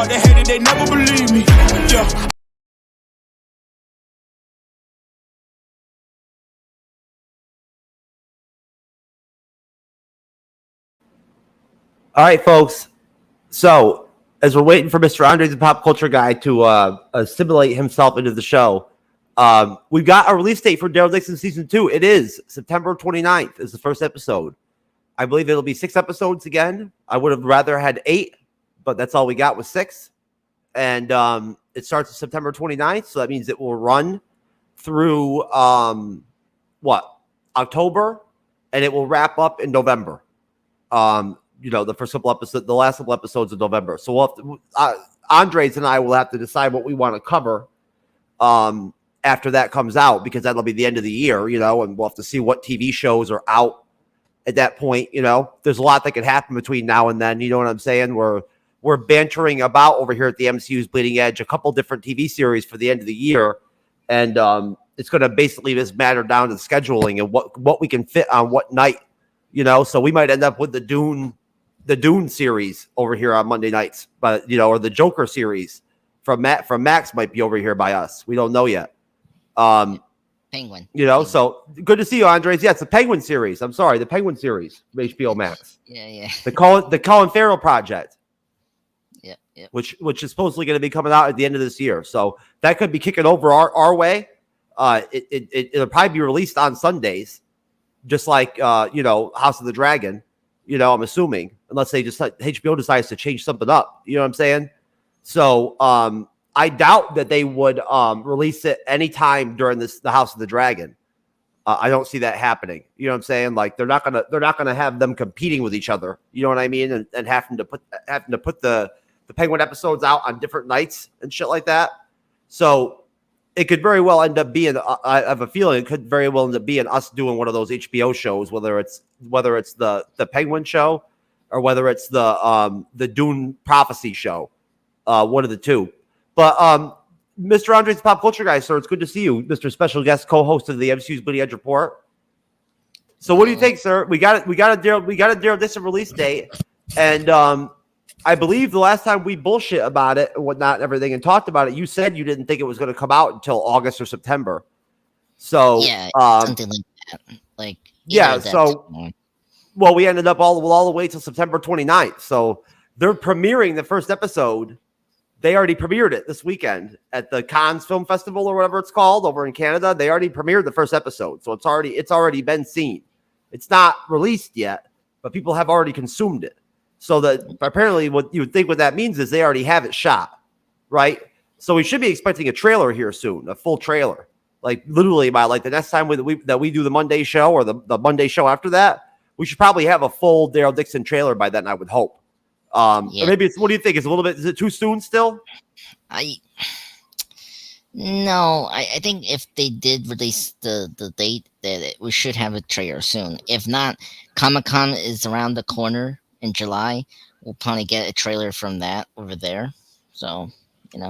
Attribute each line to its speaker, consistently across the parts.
Speaker 1: talk, they hate it, they never believe me. Yeah.
Speaker 2: All right, folks. So, as we're waiting for Mr. Andre, the pop culture guy, to assimilate himself into the show, we've got a release date for Daryl Dixon Season 2. It is September 29th is the first episode. I believe it'll be 6 episodes again. I would have rather had 8, but that's all we got was 6. And it starts on September 29th, so that means it will run through, October, and it will wrap up in November. The first couple episodes, the last couple episodes of November. So we'll have to, Andres and I will have to decide what we want to cover after that comes out, because that'll be the end of the year, and we'll have to see what TV shows are out at that point. There's a lot that could happen between now and then. You know what I'm saying? We're bantering about over here at the MCU's Bleeding Edge a couple different TV series for the end of the year, and it's going to basically just matter down to scheduling and what we can fit on what night. So we might end up with the Dune series over here on Monday nights, but or the Joker series from Max might be over here by us. We don't know yet.
Speaker 3: Penguin.
Speaker 2: So good to see you, Andres. Yeah, it's the Penguin series. I'm sorry, the Penguin series from HBO Max.
Speaker 3: Yeah.
Speaker 2: The Colin Farrell project.
Speaker 3: Yeah.
Speaker 2: Which is supposedly going to be coming out at the end of this year. So that could be kicking over our way. It'll probably be released on Sundays, just like House of the Dragon. I'm assuming, unless HBO decides to change something up. You know what I'm saying? So I doubt that they would release it anytime during the House of the Dragon. I don't see that happening. You know what I'm saying? Like they're not gonna have them competing with each other. You know what I mean? And having to put the Penguin episodes out on different nights and shit like that. So it could very well end up being. I have a feeling it could very well end up being us doing one of those HBO shows, whether it's the Penguin show or whether it's the Dune Prophecy show, one of the two. But Mr. Andres, pop culture guy, sir, it's good to see you, Mr. Special Guest, co-host of the MCU's Bleeding Edge Report. So what do you think, sir? We got a Daryl Dixon release date, and I believe the last time we bullshit about it and whatnot and everything and talked about it, you said you didn't think it was going to come out until August or September. So
Speaker 3: yeah, something like that.
Speaker 2: Well, we ended up all the way till September 29th. So they're premiering the first episode. They already premiered it this weekend at the Cannes Film Festival or whatever it's called over in Canada. They already premiered the first episode. So it's already been seen. It's not released yet, but people have already consumed it. So that apparently what you would think what that means is they already have it shot, right? So we should be expecting a trailer here soon, a full trailer. Like literally by the next time that we do the Monday show or the Monday show after that, we should probably have a full Daryl Dixon trailer by then, I would hope. Or maybe it's, what do you think? Is it too soon still?
Speaker 3: I think if they did release the date, that we should have a trailer soon. If not, Comic-Con is around the corner in July. We'll probably get a trailer from that over there. So,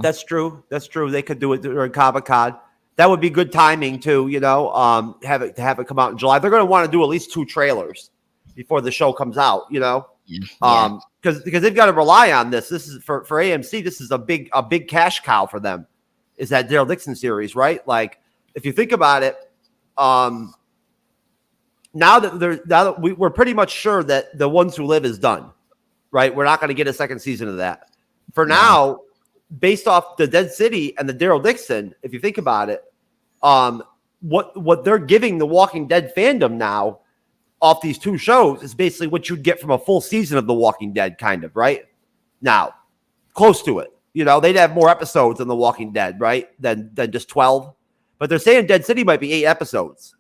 Speaker 2: That's true. They could do it during Comic-Con. That would be good timing too, have it come out in July. They're going to want to do at least 2 trailers before the show comes out,
Speaker 3: Yeah.
Speaker 2: Because they've got to rely on this. This is for AMC. This is a big cash cow for them. Is that Daryl Dixon series, right? Like, if you think about it, now that we're pretty much sure that The Ones Who Live is done, right? We're not going to get a second season of that. For now, based off the Dead City and the Daryl Dixon, if you think about it, what they're giving the Walking Dead fandom now off these 2 shows is basically what you'd get from a full season of The Walking Dead, kind of, right? Now, close to it. They'd have more episodes than The Walking Dead, right? Than just 12. But they're saying Dead City might be 8 episodes.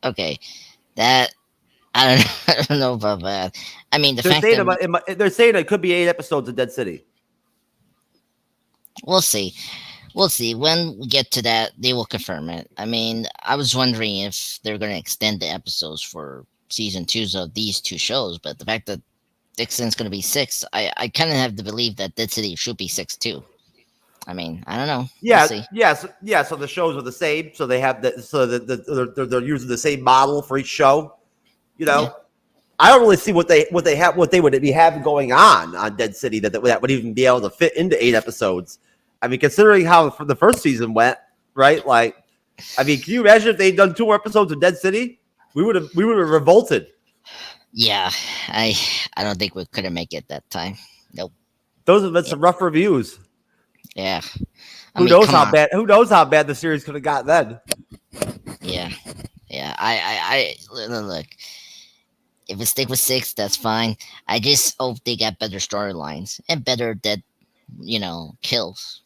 Speaker 3: Okay, that I don't know about that. I mean, they're
Speaker 2: saying it could be 8 episodes of Dead City.
Speaker 3: We'll see. When we get to that, they will confirm it. I mean, I was wondering if they're going to extend the episodes for season 2s of these 2 shows, but the fact that Dixon's going to be 6, I kind of have to believe that Dead City should be 6 too. I mean, I don't know.
Speaker 2: Yeah,
Speaker 3: we'll
Speaker 2: yeah. So the shows are the same. So they have they're using the same model for each show.
Speaker 3: Yeah.
Speaker 2: I don't really see what they would be having going on Dead City that would even be able to fit into 8 episodes. I mean, considering how the first season went, right? Like, I mean, can you imagine if they'd done 2 more episodes of Dead City? We would have revolted.
Speaker 3: Yeah, I don't think we could have make it that time. Nope.
Speaker 2: Those have been some rough reviews.
Speaker 3: Yeah.
Speaker 2: Who knows how bad the series could have got then?
Speaker 3: Yeah. Yeah. I look. If it stick with 6, that's fine. I just hope they got better storylines and better dead, kills.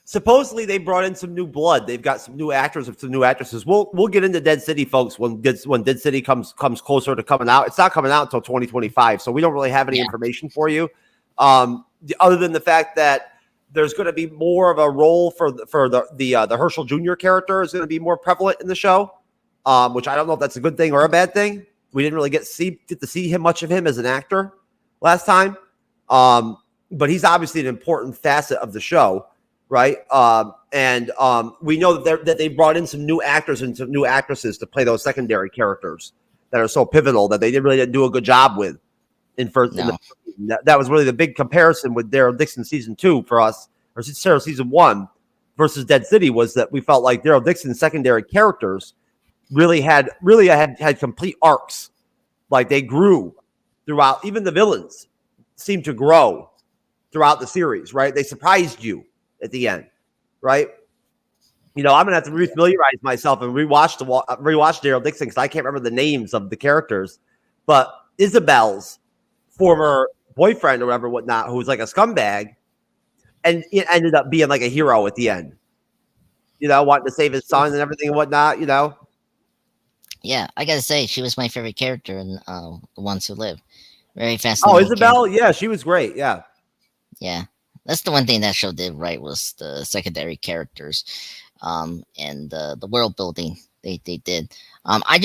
Speaker 2: Supposedly they brought in some new blood. They've got some new actors and some new actresses. We'll get into Dead City, folks, when Dead City comes closer to coming out. It's not coming out until 2025, so we don't really have any information for you, other than the fact that there's going to be more of a role for the Herschel Jr. character is going to be more prevalent in the show, which I don't know if that's a good thing or a bad thing. We didn't really get to see much of him as an actor last time, but he's obviously an important facet of the show. Right. We know that they brought in some new actors and some new actresses to play those secondary characters that are so pivotal that they didn't do a good job with that was really the big comparison with Daryl Dixon season 2 for us, or season 1 versus Dead City, was that we felt like Daryl Dixon's secondary characters really had complete arcs. Like they grew throughout. Even the villains seemed to grow throughout the series. Right. They surprised you at the end, right? I'm gonna have to refamiliarize myself and rewatch Daryl Dixon because I can't remember the names of the characters. But Isabel's former boyfriend or whatnot, who was like a scumbag, and it ended up being like a hero at the end. Wanting to save his son and everything and whatnot.
Speaker 3: Yeah, I gotta say, she was my favorite character in The Ones Who Live. Very fascinating.
Speaker 2: Oh, Isabel,
Speaker 3: character.
Speaker 2: Yeah, she was great. Yeah.
Speaker 3: That's the one thing that show did right, was the secondary characters, and the world building they did. I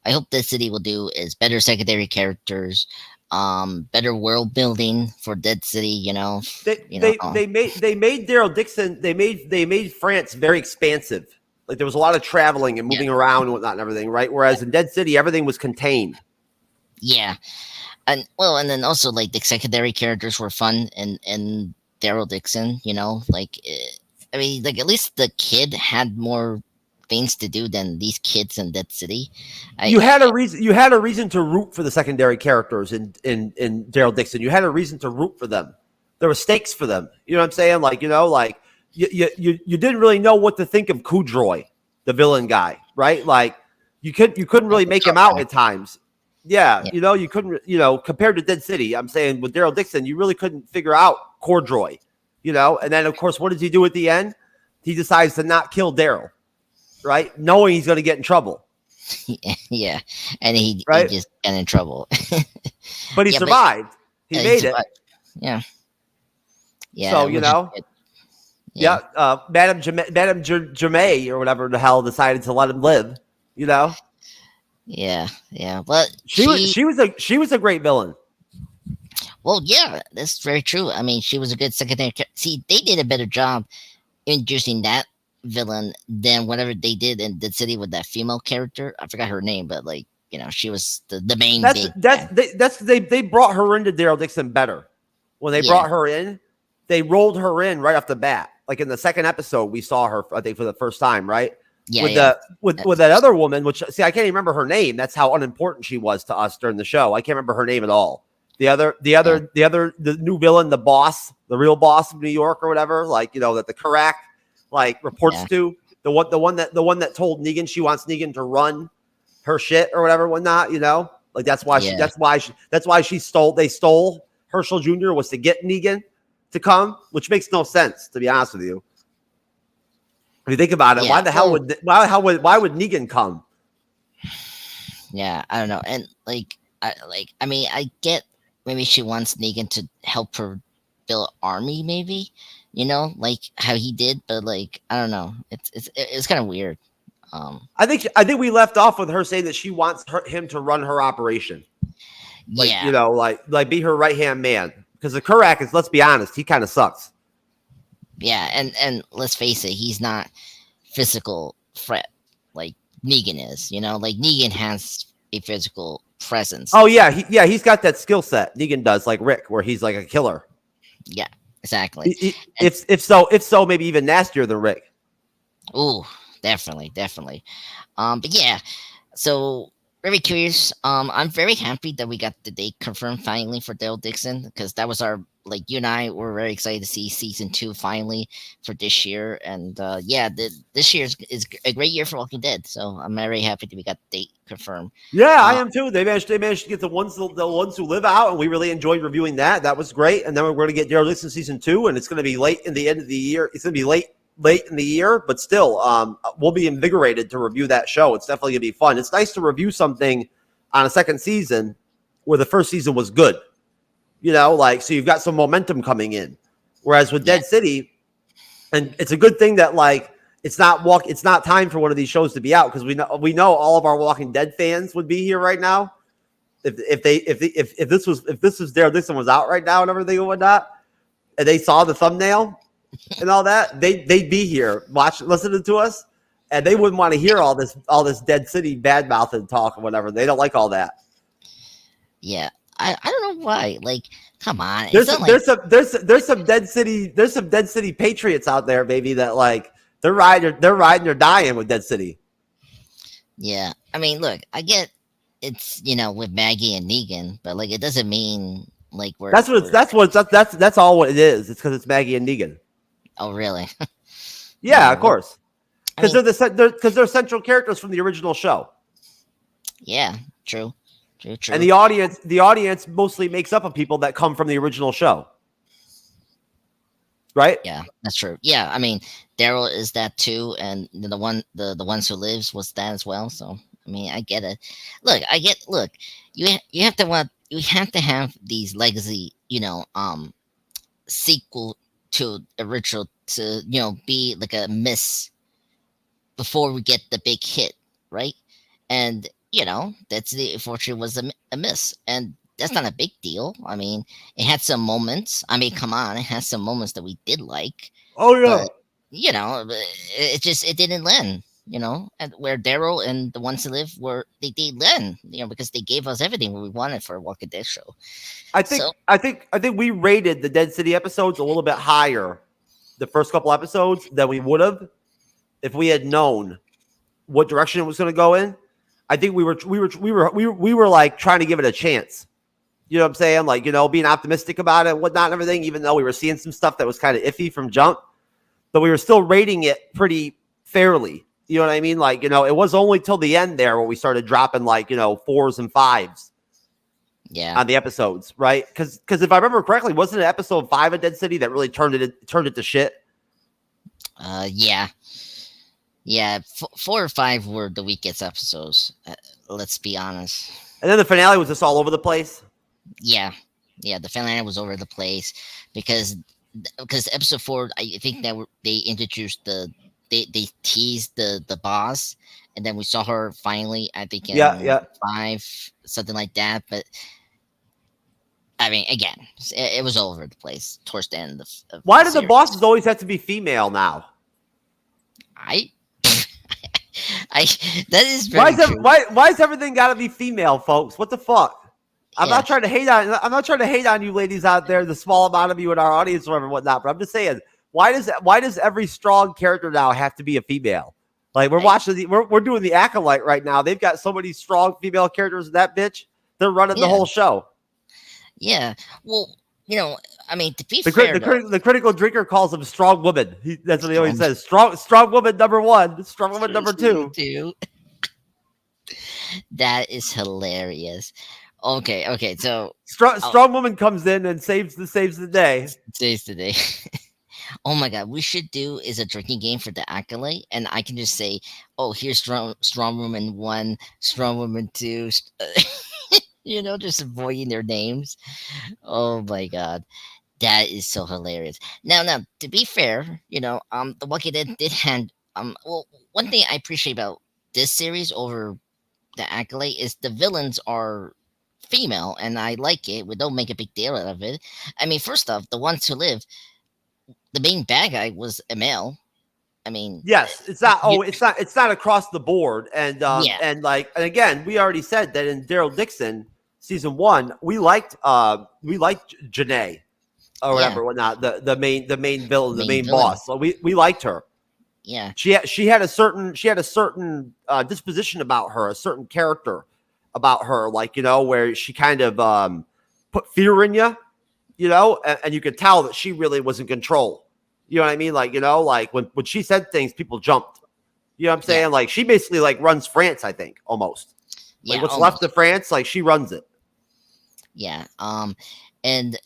Speaker 3: hope the city will do is better secondary characters, better world building for Dead City. They made Daryl Dixon. They made France very expansive. Like there was a lot of traveling and moving around and whatnot and everything, right? Whereas in Dead City, everything was contained. Yeah. And then also like the secondary characters were fun, and Daryl Dixon, at least the kid had more things to do than these kids in Dead City. You had a reason
Speaker 2: to root for the secondary characters in Daryl Dixon. You had a reason to root for them. There were stakes for them. You know what I'm saying? You didn't really know what to think of Kudroy, the villain guy, right? Like you couldn't really make him out at times. Yeah, you couldn't, compared to Dead City, I'm saying with Daryl Dixon, you really couldn't figure out Cordroy, and then of course, what does he do at the end? He decides to not kill Daryl, right? Knowing he's going to get in trouble.
Speaker 3: Yeah, and he just got in trouble.
Speaker 2: But he survived. He made it.
Speaker 3: Yeah. Yeah.
Speaker 2: So, Madame Germain or whatever the hell decided to let him live,
Speaker 3: Yeah, but
Speaker 2: she was a great villain.
Speaker 3: Well, yeah, that's very true. I mean, she was a good secondary. See, they did a better job introducing that villain than whatever they did in Dead City with that female character. I forgot her name, but she was the main.
Speaker 2: They brought her into Daryl Dixon better. When they brought her in, they rolled her in right off the bat. Like in the second episode, we saw her, I think, for the first time, right?
Speaker 3: Yeah,
Speaker 2: with that other woman, which I can't even remember her name. That's how unimportant she was to us during the show. I can't remember her name at all. The new villain, the boss, the real boss of New York or whatever, that the Karak reports to, the one that told Negan she wants Negan to run her shit or whatever, whatnot. That's why they stole Herschel Jr. was to get Negan to come, which makes no sense, to be honest with you. If you think about it, why would Negan come?
Speaker 3: Yeah, I don't know. And I get maybe she wants Negan to help her build an army, maybe, how he did, but I don't know. It's kind of weird.
Speaker 2: I think we left off with her saying that she wants him to run her operation. Be her right hand man. Because the Kurak is, let's be honest, he kind of sucks.
Speaker 3: Yeah, and let's face it, he's not physical threat like Negan is. Negan has a physical presence.
Speaker 2: Oh yeah, he's got that skill set. Negan does, like Rick, where he's like a killer.
Speaker 3: Yeah, exactly.
Speaker 2: If so, maybe even nastier than Rick.
Speaker 3: Ooh, definitely. But yeah, so very curious. I'm very happy that we got the date confirmed finally for Daryl Dixon, because that was our, like, you and I were very excited to see season 2 finally for this year. And yeah, this year is a great year for Walking Dead. So I'm very happy that we got the date confirmed.
Speaker 2: Yeah, I am too. They managed to get the ones who live out, and we really enjoyed reviewing that. That was great. And then we're going to get Daryl Dixon season 2, and it's going to be late in the end of the year. It's going to be late in the year, but still, we'll be invigorated to review that show. It's definitely going to be fun. It's nice to review something on a second season where the first season was good. You know, like, so you've got some momentum coming in. Whereas with Dead City, and it's a good thing that, like, it's not time for one of these shows to be out, because we know all of our Walking Dead fans would be here right now if this was Daryl Dixon was out right now and everything and whatnot, and they saw the thumbnail and all that, they'd be here listening to us, and they wouldn't want to hear all this Dead City bad mouth and talk or whatever. They don't like all that.
Speaker 3: Yeah, I don't know why. Like, come on,
Speaker 2: there's some Dead City patriots out there, baby, that, like, they're riding or dying with Dead City.
Speaker 3: Yeah, I mean, look, I get it's, with Maggie and Negan, but, like, it doesn't mean, like, that's
Speaker 2: all what it is. It's because it's Maggie and Negan.
Speaker 3: Oh, really?
Speaker 2: Yeah, of course. Because they're central characters from the original show.
Speaker 3: Yeah, true.
Speaker 2: And the audience mostly makes up of people that come from the original show. Right?
Speaker 3: Yeah, that's true. Yeah, I mean, Daryl is that too, and the ones who lives was that as well. So I mean, I get it. Look, you have to have these legacy, sequel to original to be like a miss before we get the big hit, right? And that's the unfortunately was a miss, and that's not a big deal. I mean, it had some moments. I mean, come on, it has some moments that we did like.
Speaker 2: Oh yeah.
Speaker 3: But, it didn't land. And where Daryl and the ones who live they land. Because they gave us everything we wanted for a Walking Dead show.
Speaker 2: I think we rated the Dead City episodes a little bit higher, the first couple episodes, than we would have if we had known what direction it was going to go in. I think we were like trying to give it a chance. You know what I'm saying? Like, being optimistic about it and whatnot and everything, even though we were seeing some stuff that was kind of iffy from jump, but we were still rating it pretty fairly. You know what I mean? Like, it was only till the end there where we started dropping, like, 4s and 5s.
Speaker 3: Yeah.
Speaker 2: On the episodes, right? Because if I remember correctly, wasn't it episode 5 of Dead City that really turned it to shit?
Speaker 3: Yeah. 4 or 5 were the weakest episodes. Let's be honest.
Speaker 2: And then the finale was just all over the place.
Speaker 3: Yeah, the finale was over the place because episode 4, I think that they introduced they teased the boss, and then we saw her finally. I think in 5, something like that. But I mean, again, it was all over the place towards the end of
Speaker 2: Why do the bosses always have to be female now?
Speaker 3: That is very true.
Speaker 2: Why is everything got to be female, folks? What the fuck? I'm not trying to hate on you ladies out there, the small amount of you in our audience or whatnot, but I'm just saying, why does every strong character now have to be a female? Like, we're doing the Acolyte right now. They've got so many strong female characters in that bitch. They're running the whole show.
Speaker 3: Yeah. Well, I mean, to be fair,
Speaker 2: the critical drinker calls him strong woman. That's what he always says. Strong woman number 1, strong woman number 2.
Speaker 3: That is hilarious. Okay. So
Speaker 2: strong woman comes in and saves the day.
Speaker 3: Saves the day. Oh my god, we should do is a drinking game for the Acolyte, and I can just say, oh, here's strong woman 1, strong woman 2. Just avoiding their names. Oh my god, that is so hilarious. Now, to be fair, the Walking Dead did hand. Well, one thing I appreciate about this series over the Acolyte is the villains are female, and I like it. We don't make a big deal out of it. I mean, first off, the ones who live, the main bad guy was a male, I mean,
Speaker 2: yes, it's not.
Speaker 3: you,
Speaker 2: Oh, it's not across the board.
Speaker 3: yeah,
Speaker 2: And again, we already said that in Daryl Dixon season 1, we liked Janae or
Speaker 3: yeah,
Speaker 2: whatever, whatnot. The main villain, the
Speaker 3: main
Speaker 2: main
Speaker 3: villain,
Speaker 2: boss. So we liked her.
Speaker 3: yeah,
Speaker 2: She had a certain disposition about her, a certain character about her, like, where she kind of put fear in you, and you could tell that she really was in control. You know what I mean? Like, like when she said things, people jumped. You know what I'm
Speaker 3: yeah,
Speaker 2: saying? Like, she basically like runs France, I think, almost. Like,
Speaker 3: yeah,
Speaker 2: what's left
Speaker 3: almost,
Speaker 2: of France, like she runs it.
Speaker 3: yeah. And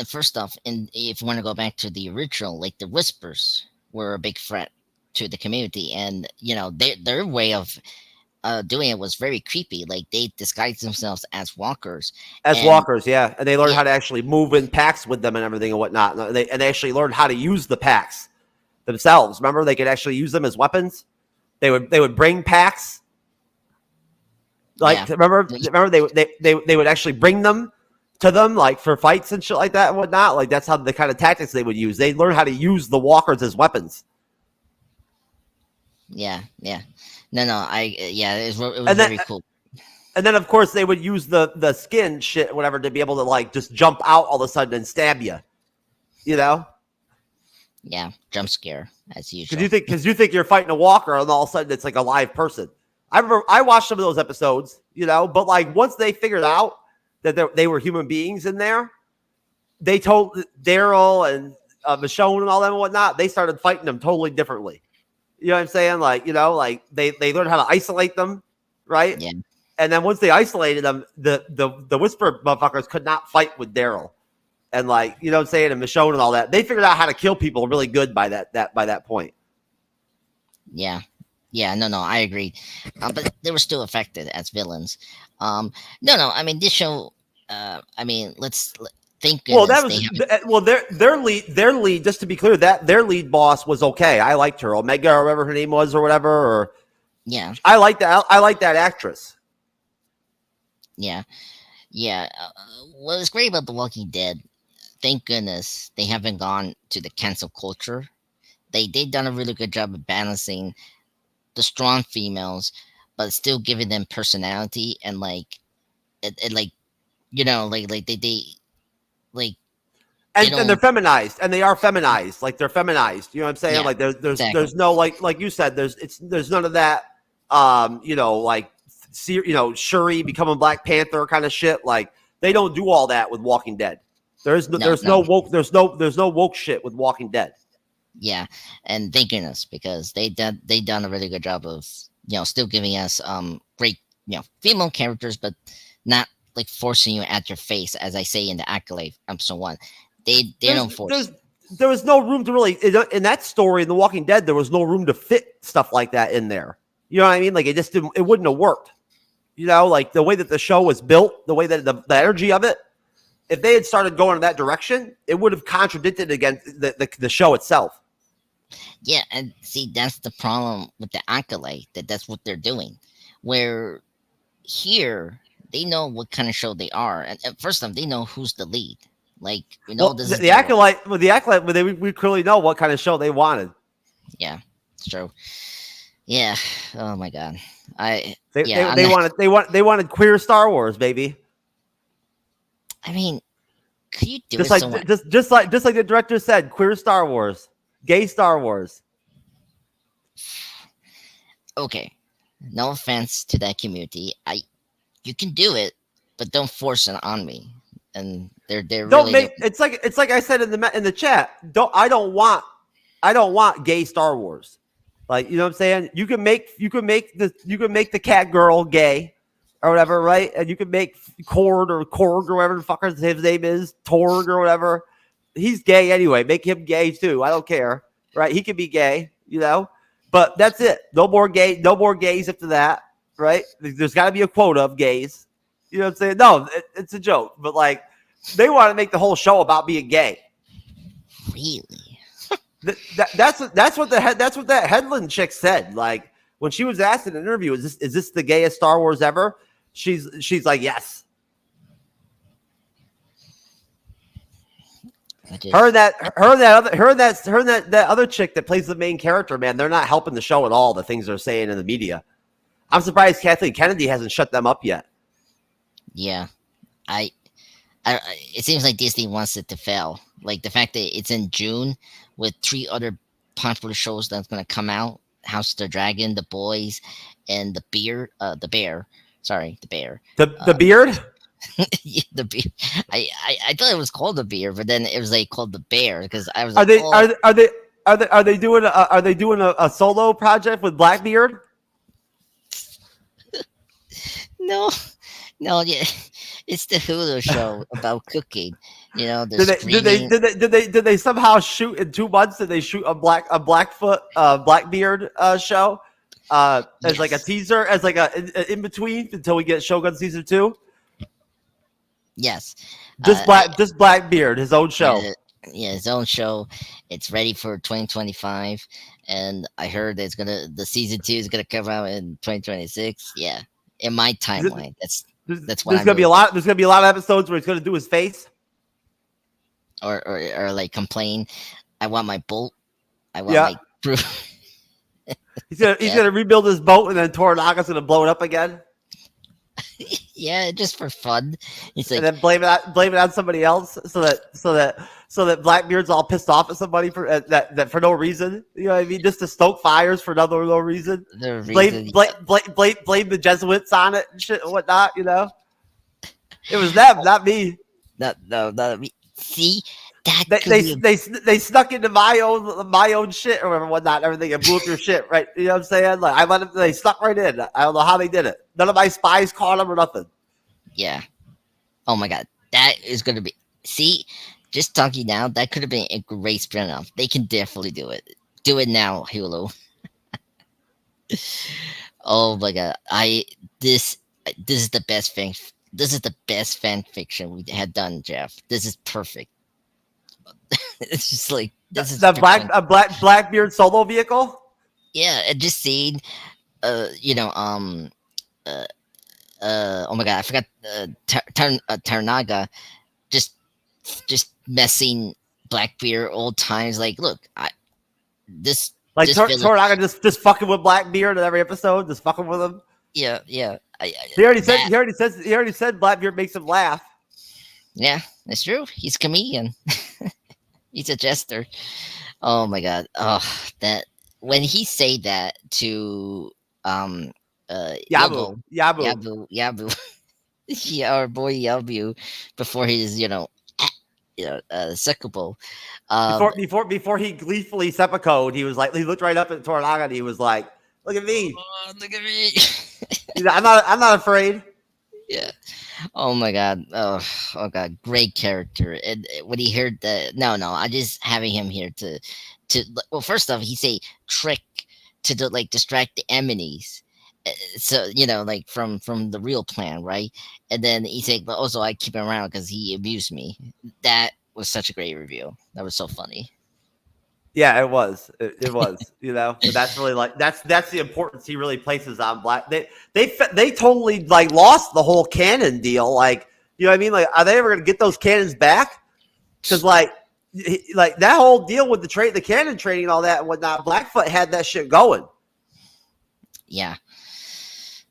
Speaker 3: first off, and if you want to go back to the original, like the Whispers were a big threat to the community, and their way of doing it was very creepy. Like they disguised themselves as walkers,
Speaker 2: As
Speaker 3: and
Speaker 2: walkers, yeah. And they learned
Speaker 3: yeah,
Speaker 2: how to actually move in packs with them and everything and whatnot. And they actually learned how to use the packs themselves. Remember, they could actually use them as weapons. They would bring packs.
Speaker 3: yeah,
Speaker 2: Like, remember they would actually bring them to them, like, for fights and shit like that and whatnot. Like, that's how the kind of tactics they would use. They learn how to use the walkers as weapons.
Speaker 3: yeah, yeah. No, no, yeah, it was
Speaker 2: And then
Speaker 3: very cool.
Speaker 2: and then of course they would use the skin shit, whatever, to be able to like just jump out all of a sudden and stab you. You know?
Speaker 3: Yeah, jump scare as
Speaker 2: Because
Speaker 3: usual.
Speaker 2: you think you're fighting a walker, and all of a sudden it's like a live person. I remember I watched some of those episodes, but like once they figured out that they were human beings in there, they told Daryl and Michonne and all them and whatnot, they started fighting them totally differently. You know what I'm saying? Like, like they learned how to isolate them, right?
Speaker 3: Yeah,
Speaker 2: And then once they isolated them, the Whisper motherfuckers could not fight with Daryl. And like, you know what I'm saying, and Michonne and all that. They figured out how to kill people really good by that point.
Speaker 3: yeah, yeah. No, no, I agree. But they were still affected as villains. No, no. I mean, this show. I mean, thank
Speaker 2: Well,
Speaker 3: goodness they have.
Speaker 2: their lead. Just to be clear, that their lead boss was okay. I liked her, Omega, or whatever her name was, or whatever. Or
Speaker 3: Yeah,
Speaker 2: I like that. I like that actress.
Speaker 3: yeah, yeah. What was great about The Walking Dead? Thank goodness they haven't gone to the cancel culture. They've done a really good job of balancing the strong females, but still giving them personality and like it like they like they
Speaker 2: And they're
Speaker 3: don't
Speaker 2: feminized, and they are feminized. Like, they're feminized. You know what I'm saying?
Speaker 3: yeah
Speaker 2: Like,
Speaker 3: exactly
Speaker 2: there's no, like you said, there's none of that. Like, Shuri becoming Black Panther kind of shit. Like, they don't do all that with Walking Dead.
Speaker 3: no
Speaker 2: There's
Speaker 3: no
Speaker 2: no woke there's no woke shit with Walking Dead.
Speaker 3: yeah, and thank goodness because they done a really good job of still giving us great female characters, but not like forcing you at your face, as I say in the Accolade episode 1. They
Speaker 2: There's
Speaker 3: don't force.
Speaker 2: there's there was no room to really in that story in The Walking Dead. There was no room to fit stuff like that in there. You know what I mean? Like, it wouldn't have worked. Like the way that the show was built, the way that the energy of it. If they had started going in that direction, it would have contradicted against the show itself.
Speaker 3: Yeah, and see, that's the problem with the Accolade, that's what they're doing. Where here, they know what kind of show they are. And first off, they know who's the lead. Like, we know
Speaker 2: Well,
Speaker 3: this
Speaker 2: the,
Speaker 3: is
Speaker 2: the
Speaker 3: Daryl.
Speaker 2: acolyte, with the acolyte, we clearly know what kind of show they wanted.
Speaker 3: Yeah, it's true. Yeah. Oh my god.
Speaker 2: They
Speaker 3: Yeah.
Speaker 2: wanted queer Star Wars, baby.
Speaker 3: I mean, could you do
Speaker 2: Just
Speaker 3: it
Speaker 2: like
Speaker 3: so much?
Speaker 2: just like the director said, queer Star Wars, gay Star Wars.
Speaker 3: Okay. No offense to that community. You can do it, but don't force it on me. And they're
Speaker 2: Don't
Speaker 3: really
Speaker 2: make it's like I said in the chat. I don't want gay Star Wars. Like, you know what I'm saying? You can make the cat girl gay or whatever, right? And you can make Korg or whatever the fucker his name is, Torg or whatever. He's gay anyway. Make him gay too. I don't care, right? He can be gay, But that's it. No more gays after that, right? There's got to be a quota of gays. You know what I'm saying? No, it's a joke. But like, they want to make the whole show about being gay.
Speaker 3: really.
Speaker 2: That's what that Headland chick said. Like, when she was asked in an interview, is this the gayest Star Wars ever? She's like, yes. That other chick that plays the main character, man, they're not helping the show at all. The things they're saying in the media. I'm surprised Kathleen Kennedy hasn't shut them up yet.
Speaker 3: Yeah, I it seems like Disney wants it to fail. Like the fact that it's in June with 3 other popular shows that's going to come out: House of the Dragon, The Boys, and the Bear. The Bear.
Speaker 2: The Beard.
Speaker 3: Yeah, the Bear. I thought it was called The Bear, but then it was like called The Bear because I was
Speaker 2: Are
Speaker 3: like,
Speaker 2: they
Speaker 3: oh.
Speaker 2: are they doing a solo project with Blackbeard?
Speaker 3: No, yeah, it's the Hulu show about cooking. You know,
Speaker 2: Did they somehow shoot in 2 months? Did they shoot a Blackfoot Blackbeard show as like a teaser, as like a in between until we get Shogun season 2?
Speaker 3: Yes,
Speaker 2: just Blackbeard, his own show.
Speaker 3: Yeah, his own show. It's ready for 2025, and I heard the season 2 is gonna come out in 2026. Yeah, in my timeline. That's what
Speaker 2: there's gonna be a lot. There's gonna be a lot of episodes where he's gonna do his face,
Speaker 3: or like complain. I want my boat. I want my crew.
Speaker 2: He's gonna rebuild his boat, and then Toranaga's gonna blow it up again.
Speaker 3: Yeah, just for fun. He's like,
Speaker 2: and then blame it on somebody else, so that Blackbeard's all pissed off at somebody for that for no reason. You know what I mean? Just to stoke fires for no reason. Blame the Jesuits on it and shit and whatnot. You know, it was them, not me.
Speaker 3: Not me. See,
Speaker 2: they snuck into my own shit or whatnot, everything, and blew up your shit, right? You know what I'm saying? Like I let them, they snuck right in. I don't know how they did it. None of my spies caught them or nothing.
Speaker 3: Yeah. Oh my god, that is gonna be. See, just talking now, that could have been a great spin-off. They can definitely do it. Do it now, Hulu. Oh my god, this is the best thing. This is the best fan fiction we had done, Jeff. This is perfect. It's just like this is
Speaker 2: the Blackbeard solo vehicle.
Speaker 3: Yeah, and just seeing, oh my god, I forgot Tarnaga, just messing Blackbeard old times. Like, look,
Speaker 2: Toranaga just fucking with Blackbeard in every episode, just fucking with him.
Speaker 3: Yeah.
Speaker 2: He already said Blackbeard makes him laugh.
Speaker 3: Yeah, that's true. He's a comedian. He's a jester. Oh my god. Oh, that when he say that to Yabu. Yeah, our boy Yabu, before he's suckable.
Speaker 2: Before he gleefully seppuku, he was like, he looked right up at Toranaga and he was like, "Look at me,
Speaker 3: look at me."
Speaker 2: I'm not afraid.
Speaker 3: Yeah. Oh my god. Oh god. Great character. And when he heard that, no, I just having him here to well, first off, he say trick to distract the enemies. So like from the real plan, right? And then he said, but also I keep him around because he abused me. That was such a great review. That was so funny.
Speaker 2: Yeah, it was. It was. But that's really that's the importance he really places on Black. They totally lost the whole canon deal. Like, you know what I mean? Like, are they ever gonna get those cannons back? Because like that whole deal with the cannon training and all that and whatnot, Blackfoot had that shit going.
Speaker 3: Yeah.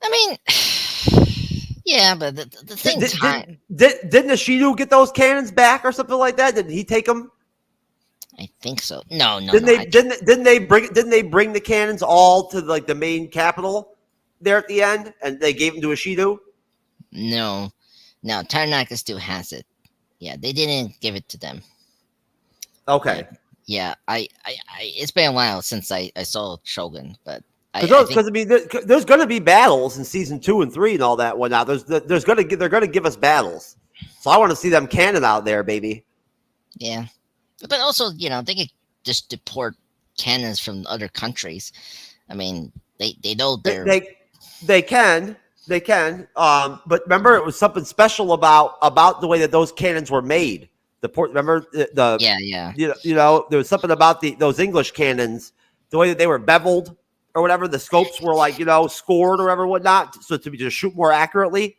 Speaker 3: I mean, yeah, but the thing
Speaker 2: didn't Ashido get those cannons back or something like that? Did he take them?
Speaker 3: I think so. No.
Speaker 2: Didn't they bring the cannons all to the main capital there at the end, and they gave them to Ashido?
Speaker 3: No. Taranaka still has it. Yeah, they didn't give it to them.
Speaker 2: Okay.
Speaker 3: Yeah. I it's been a while since I saw Shogun, but
Speaker 2: because there's going to be battles in season 2 and 3 and all that whatnot. They're going to give us battles, so I want to see them cannon out there, baby.
Speaker 3: Yeah, but also they could just deport cannons from other countries. I mean, they know
Speaker 2: they can. But remember, it was something special about the way that those cannons were made. Remember
Speaker 3: yeah.
Speaker 2: There was something about those English cannons, the way that they were beveled. Or whatever, the scopes were scored or whatever, whatnot, so to shoot more accurately.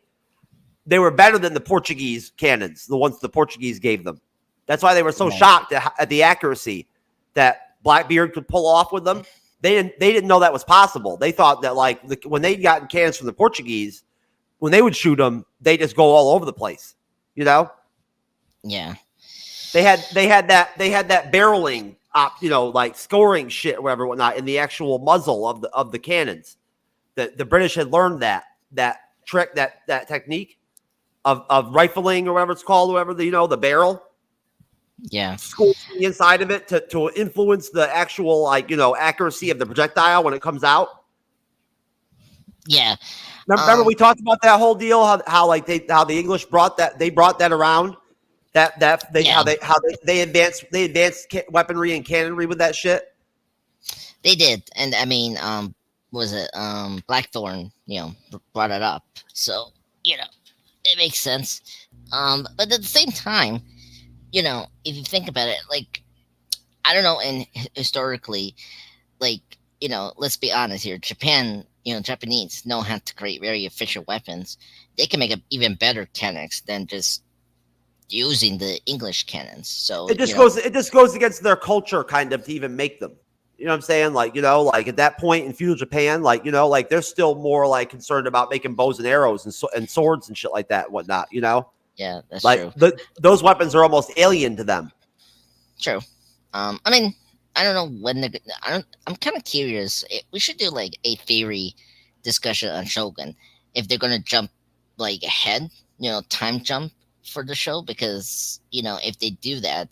Speaker 2: They were better than the Portuguese cannons, the ones the Portuguese gave them. That's why they were so shocked at the accuracy that Blackbeard could pull off with them. They didn't know that was possible. They thought that like when they got cannons from the Portuguese, when they would shoot them, they just go all over the place. You know?
Speaker 3: Yeah.
Speaker 2: They had that barreling like scoring shit or whatever, whatnot, in the actual muzzle of the cannons. The British had learned that trick, that technique of rifling or whatever it's called, whatever the barrel.
Speaker 3: Yeah.
Speaker 2: Score the inside of it to influence the actual accuracy of the projectile when it comes out.
Speaker 3: Yeah.
Speaker 2: Remember we talked about that whole deal, how the English brought that around. How they advanced weaponry and cannonry with that shit.
Speaker 3: They did, and I mean, was it Blackthorn? Brought it up, so it makes sense. But at the same time, if you think about it, like I don't know, and historically, like let's be honest here, Japan, Japanese know how to create very efficient weapons. They can make even better cannons than just using the English cannons. So
Speaker 2: it just goes against their culture kind of to even make them. You know what I'm saying? Like, like at that point in feudal Japan, like, like they're still more like concerned about making bows and arrows and swords and shit like that and whatnot,
Speaker 3: Yeah, that's
Speaker 2: like
Speaker 3: true.
Speaker 2: Those weapons are almost alien to them.
Speaker 3: True. I mean, I don't know when I'm kind of curious. We should do like a theory discussion on Shogun if they're going to jump like ahead, time jump for the show, because if they do that,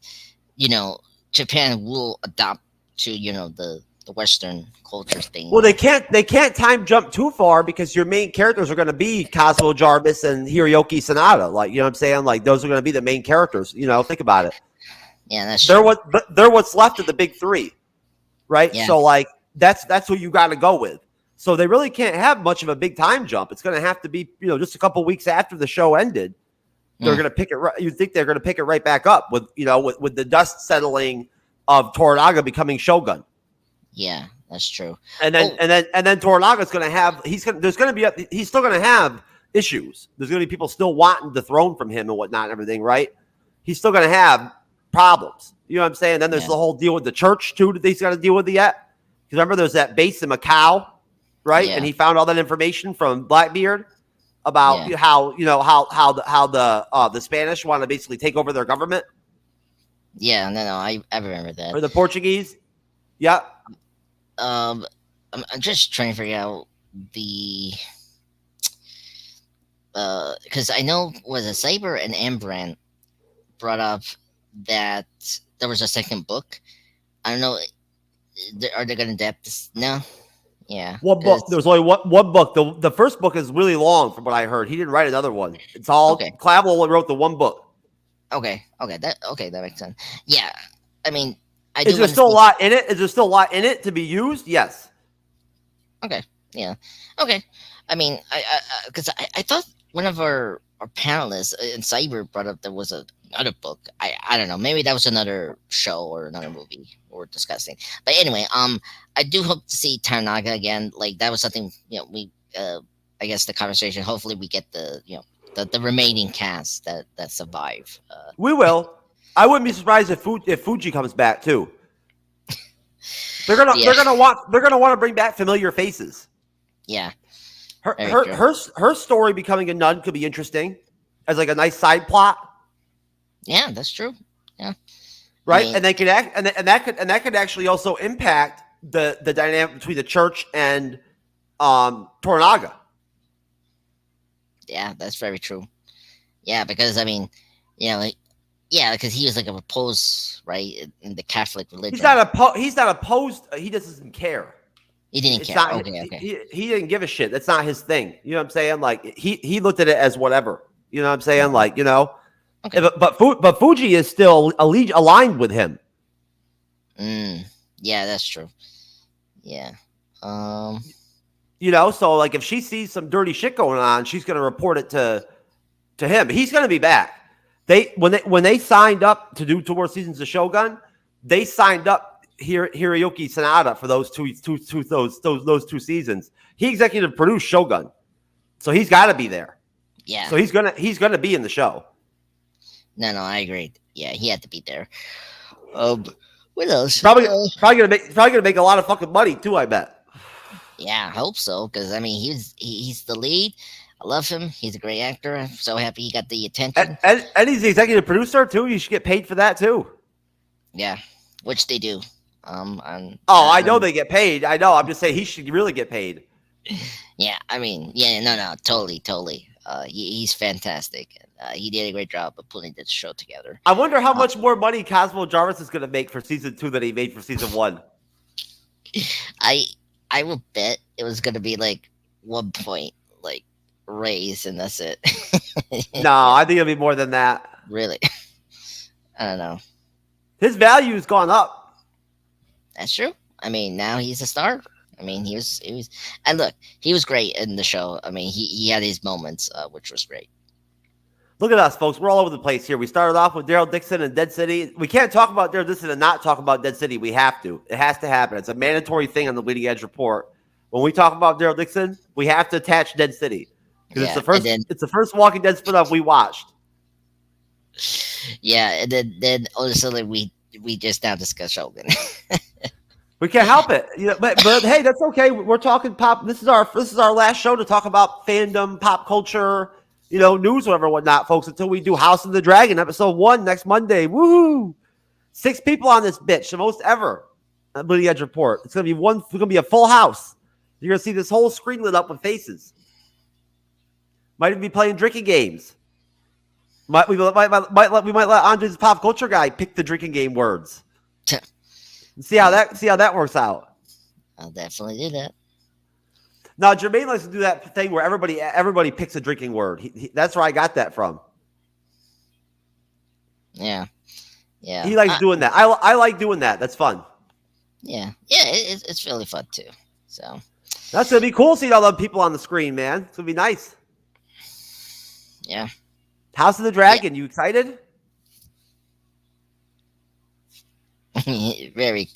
Speaker 3: Japan will adopt to the Western culture thing.
Speaker 2: Well, they can't time jump too far because your main characters are going to be Cosmo Jarvis and Hiroyuki Sanada. Like, what I'm saying? Like, those are going to be the main characters. Think about it.
Speaker 3: Yeah, that's true.
Speaker 2: They're what's left of the big three, right?
Speaker 3: Yeah.
Speaker 2: So like that's who you got to go with. So they really can't have much of a big time jump. It's going to have to be just a couple weeks after the show ended. They're going to pick it. You think they're going to pick it right back up with with the dust settling of Toranaga becoming Shogun.
Speaker 3: Yeah, that's true.
Speaker 2: And then Toranaga's going to have he's still going to have issues. There's going to be people still wanting the throne from him and whatnot and everything, right? He's still going to have problems. You know what I'm saying? Then there's the whole deal with the church too that he's got to deal with yet. Because remember, there's that base in Macau, right?
Speaker 3: Yeah.
Speaker 2: And he found all that information from Blackbeard about how the Spanish want to basically take over their government.
Speaker 3: Yeah, no, I remember that.
Speaker 2: Or the Portuguese. Yeah.
Speaker 3: I'm just trying to figure out because I know was a Saber and Ambrand brought up that there was a second book. I don't know. Are they going to adapt this? No. Yeah.
Speaker 2: One book. There was only one book. The first book is really long, from what I heard. He didn't write another one. It's all Clavel wrote the one book.
Speaker 3: Okay. That makes sense. Yeah. I mean,
Speaker 2: is there still a lot in it? Is there still a lot in it to be used? Yes.
Speaker 3: Okay. Yeah. Okay. I mean, because I thought one of our panelists in Cyber brought up there was another book. I don't know. Maybe that was another show or another movie we're discussing. But anyway, I do hope to see Toranaga again. Like that was something we I guess the conversation. Hopefully, we get the remaining cast that survive.
Speaker 2: We will. I wouldn't be surprised if Fuji comes back too. They're gonna want to bring back familiar faces.
Speaker 3: Yeah.
Speaker 2: Her story becoming a nun could be interesting as like a nice side plot.
Speaker 3: Yeah, that's true. Yeah.
Speaker 2: Right,
Speaker 3: I mean,
Speaker 2: and they could act, and that could actually also impact the dynamic between the church and Toranaga.
Speaker 3: Yeah, that's very true. Yeah, because I mean, because he was like opposed, right, in the Catholic religion.
Speaker 2: He's not opposed. He just doesn't care.
Speaker 3: He didn't care. Okay.
Speaker 2: He didn't give a shit. That's not his thing. You know what I'm saying? Like he looked at it as whatever. You know what I'm saying? Like Okay. But Fuji is still aligned with him.
Speaker 3: Yeah, that's true. Yeah.
Speaker 2: So like if she sees some dirty shit going on, she's going to report it to him. He's going to be back. When they signed up to do 2 more seasons of Shogun, they signed up Hiroyuki Sanada for those those 2 seasons. He executive produced Shogun, so he's got to be there.
Speaker 3: Yeah.
Speaker 2: So he's gonna be in the show.
Speaker 3: No, I agree. Yeah, he had to be there. What else?
Speaker 2: Probably gonna make a lot of fucking money too. I bet.
Speaker 3: Yeah, I hope so. Because I mean, he's the lead. I love him. He's a great actor. I'm so happy he got the attention.
Speaker 2: And he's the executive producer too. You should get paid for that too.
Speaker 3: Yeah, which they do.
Speaker 2: I know they get paid. I know. I'm just saying he should really get paid.
Speaker 3: Yeah, I mean, yeah, no, totally. He's fantastic. He did a great job of putting this show together.
Speaker 2: I wonder how much more money Cosmo Jarvis is going to make for season 2 than he made for season 1.
Speaker 3: I will bet it was going to be like 1 point, like raise, and that's it.
Speaker 2: No, I think it'll be more than that.
Speaker 3: Really? I don't know.
Speaker 2: His value's gone up.
Speaker 3: That's true. I mean, now he's a star. I mean, he was, and look, he was great in the show. I mean, he had his moments, which was great.
Speaker 2: Look at us, folks. We're all over the place here. We started off with Daryl Dixon and Dead City. We can't talk about Daryl Dixon and not talk about Dead City. We have to. It has to happen. It's a mandatory thing on the Leading Edge Report. When we talk about Daryl Dixon, we have to attach Dead City because it's the first Walking Dead spin-off we watched.
Speaker 3: Yeah, and then all of a sudden we just now discussed Shogun.
Speaker 2: We can't help it, but hey, that's okay. We're talking pop. This is our last show to talk about fandom, pop culture, news, whatever, whatnot, folks. Until we do House of the Dragon episode 1 next Monday. Woohoo! 6 people on this bitch, the most ever. At Bleeding Edge Report. It's gonna be a full house. You're gonna see this whole screen lit up with faces. Might even be playing drinking games. We might let Andre's pop culture guy pick the drinking game words. See how that works out.
Speaker 3: I'll definitely do that.
Speaker 2: Now, Jermaine likes to do that thing where everybody picks a drinking word. That's where I got that from.
Speaker 3: Yeah.
Speaker 2: He likes doing that. I like doing that. That's fun.
Speaker 3: Yeah. It's really fun too. So
Speaker 2: that's gonna be cool seeing all the people on the screen, man. It's gonna be nice.
Speaker 3: Yeah.
Speaker 2: House of the Dragon. You excited?
Speaker 3: Very,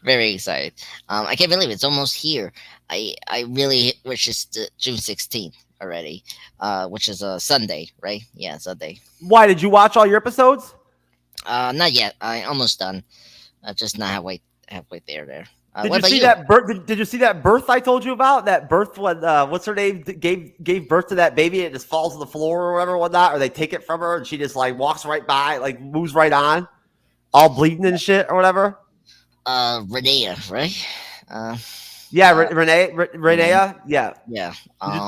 Speaker 3: very excited. I can't believe it's almost here. I really wish it's June 16th already, which is a Sunday, right? Yeah, Sunday.
Speaker 2: Why did you watch all your episodes?
Speaker 3: Not yet. I almost done. Just not halfway there.
Speaker 2: Did you see that birth? Did you see that birth I told you about? That birth when what's her name gave birth to that baby and it just falls to the floor or whatever, whatnot, or they take it from her and she just like walks right by, like moves right on. All bleeding and shit or whatever.
Speaker 3: Renea, right?
Speaker 2: Renea. Yeah.
Speaker 3: Yeah.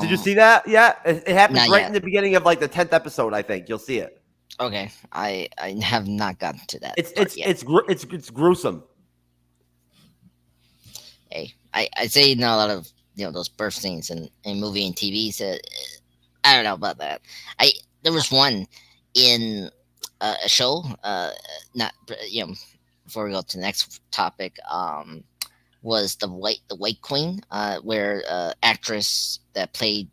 Speaker 2: Did you see that? Yeah. It happens right
Speaker 3: yet.
Speaker 2: in the beginning of like the 10th episode. I think you'll see it.
Speaker 3: Okay. I have not gotten to that.
Speaker 2: It's gruesome.
Speaker 3: Hey, I say not a lot of those birth scenes in movie and TV. So I don't know about that. There was one in a show, not before we go to the next topic, was the White Queen, where actress that played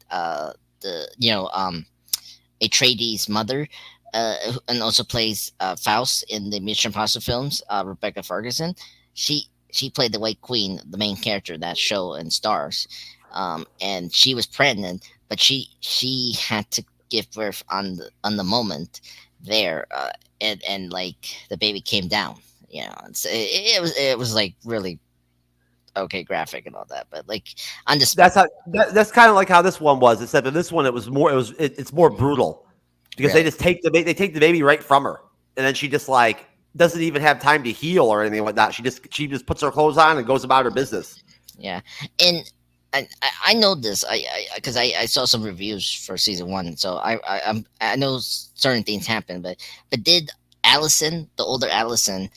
Speaker 3: Atreides' mother, and also plays Faust in the Mission Impossible films, Rebecca Ferguson. She played the White Queen, the main character of that show and stars, and she was pregnant, but she had to give birth on the moment there, and like the baby came down, it was like really okay graphic and all that, but like on this
Speaker 2: that's kind of like how this one was, except that this one it's more brutal because
Speaker 3: really?
Speaker 2: They just take the baby right from her, and then she just like doesn't even have time to heal or anything like that. She just puts her clothes on and goes about her business.
Speaker 3: Yeah, and I know this. Because I saw some reviews for season 1, so I know certain things happen. But did Allison, the older Allison,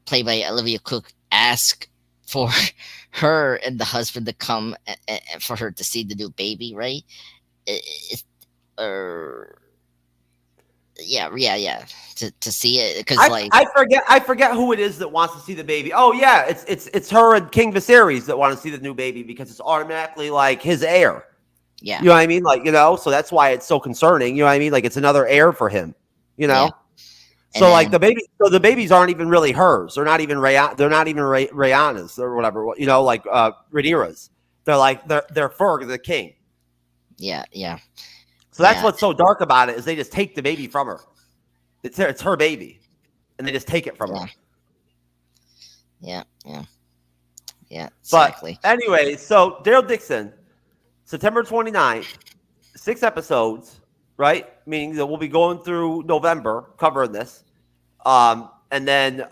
Speaker 3: played by Olivia Cook, ask for her and the husband to come and for her to see the new baby? Right? Yeah. To see it, because
Speaker 2: I forget who it is that wants to see the baby. Oh yeah, it's her and King Viserys that want to see the new baby because it's automatically like his heir.
Speaker 3: Yeah,
Speaker 2: you know what I mean, so that's why it's so concerning. You know what I mean, like it's another heir for him. Yeah. So like the babies aren't even really hers. They're not even Rhaenyra's or whatever. Like Rhaenyra's. They're like they're for the king.
Speaker 3: Yeah.
Speaker 2: So that's what's so dark about it is they just take the baby from her. It's her baby. and they just take it from her.
Speaker 3: Yeah.
Speaker 2: But
Speaker 3: Exactly.
Speaker 2: anyway, so Daryl Dixon, September 29th, 6 episodes, right? Meaning that we'll be going through November covering this. And then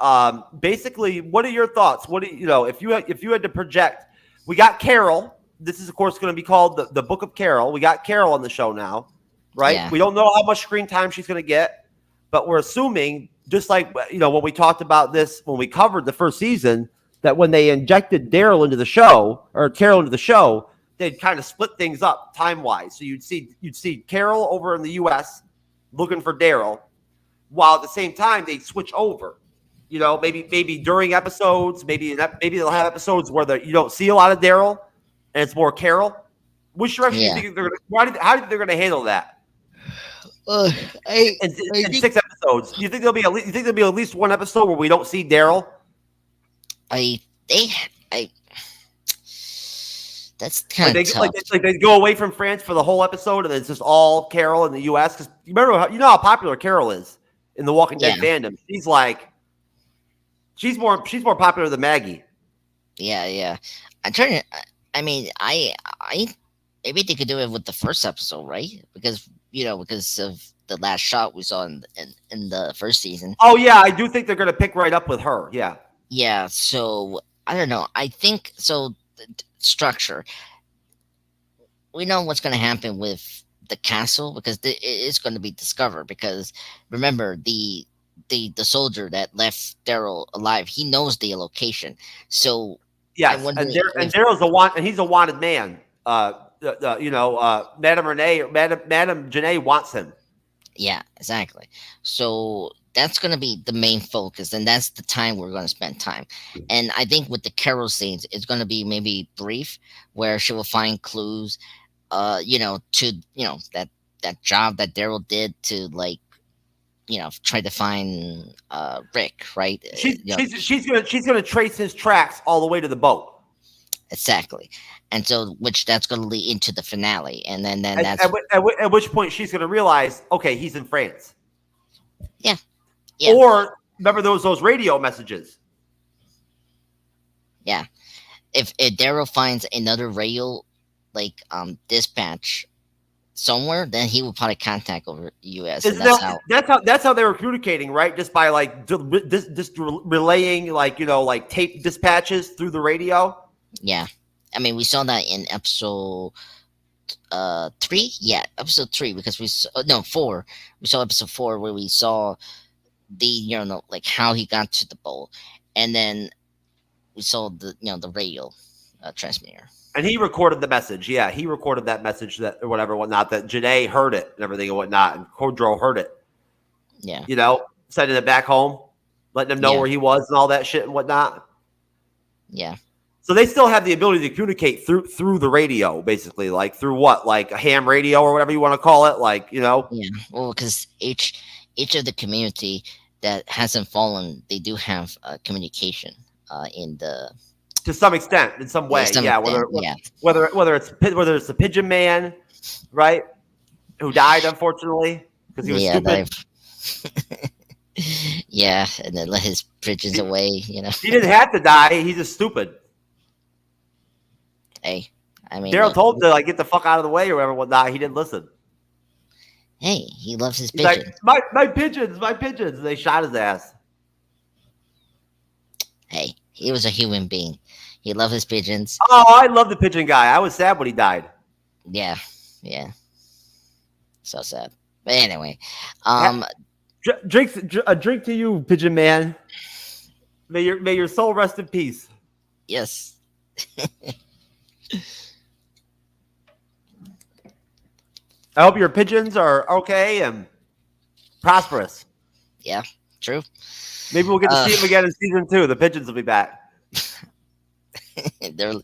Speaker 2: basically, what are your thoughts? What do you know? If you had to project, we got Carol. This is of course going to be called the Book of Carol. We got Carol on the show now, right?
Speaker 3: Yeah.
Speaker 2: We don't know how much screen time she's going to get, but we're assuming, just like when we talked about this when we covered the first season, that when they injected Daryl into the show or Carol into the show, they'd kind of split things up time wise. So you'd see Carol over in the U.S. looking for Daryl, while at the same time they'd switch over. Maybe during episodes, maybe they'll have episodes where you don't see a lot of Daryl and it's more Carol. Which direction do you think they're going to? How do you think they're going to handle that? In 6 episodes, do you think there'll be at least one episode where we don't see Daryl?
Speaker 3: That's kind of tough.
Speaker 2: Like they go away from France for the whole episode, and it's just all Carol in the U.S. Because you know how popular Carol is in the Walking Dead fandom. She's more popular than Maggie.
Speaker 3: Yeah. I'm trying to. I mean, I maybe they could do it with the first episode, right? Because of the last shot we saw in the first season.
Speaker 2: Oh yeah, I do think they're going to pick right up with her. Yeah.
Speaker 3: Yeah. So I don't know. I think so. Structure. We know what's going to happen with the castle because it is going to be discovered. Because remember, the soldier that left Daryl alive, he knows the location. So
Speaker 2: yes, and Daryl's he's a wanted man. Madame Janae wants him.
Speaker 3: Yeah, exactly. So that's going to be the main focus, and that's the time we're going to spend time. And I think with the Carol scenes, it's going to be maybe brief, where she will find clues, that job that Daryl did to try to find Rick, right?
Speaker 2: She's gonna trace his tracks all the way to the boat.
Speaker 3: Exactly, and so that's going to lead into the finale, and then that's
Speaker 2: at which point she's going to realize, okay, he's in France.
Speaker 3: Yeah.
Speaker 2: Or remember those radio messages.
Speaker 3: Yeah, if Daryl finds another radio dispatch somewhere, then he will probably contact over the U.S.
Speaker 2: That's how they were communicating, right? Just by relaying tape dispatches through the radio.
Speaker 3: Yeah, I mean, we saw that in episode 3. Yeah, episode 3 because 4. We saw episode 4 where we saw the how he got to the bowl, and then we saw the radio transmitter. And
Speaker 2: he recorded the message. Yeah, he recorded that message that whatnot that Janae heard it and everything and whatnot, and Cordro heard it.
Speaker 3: Yeah,
Speaker 2: sending it back home, letting him know where he was and all that shit and whatnot.
Speaker 3: Yeah.
Speaker 2: So they still have the ability to communicate through the radio, basically, through what, a ham radio or whatever you want to call it, Yeah.
Speaker 3: Well, because each of the community that hasn't fallen, they do have communication
Speaker 2: to some extent, in some way, Whether it's the Pigeon Man, right, who died unfortunately because he was stupid.
Speaker 3: Yeah, and then let his pigeons away. He
Speaker 2: didn't have to die. He's just stupid.
Speaker 3: Hey, I mean,
Speaker 2: Daryl told him to get the fuck out of the way or whatever. He didn't listen.
Speaker 3: Hey, he loves his pigeons.
Speaker 2: My pigeons, my pigeons. And they shot his ass.
Speaker 3: Hey, he was a human being. He loved his pigeons.
Speaker 2: Oh, I love the pigeon guy. I was sad when he died.
Speaker 3: Yeah. So sad. But anyway,
Speaker 2: drink to you, Pigeon Man. May your soul rest in peace.
Speaker 3: Yes.
Speaker 2: I hope your pigeons are okay and prosperous.
Speaker 3: Yeah, true.
Speaker 2: Maybe we'll get to see them again in season 2. The pigeons will be back.
Speaker 3: They're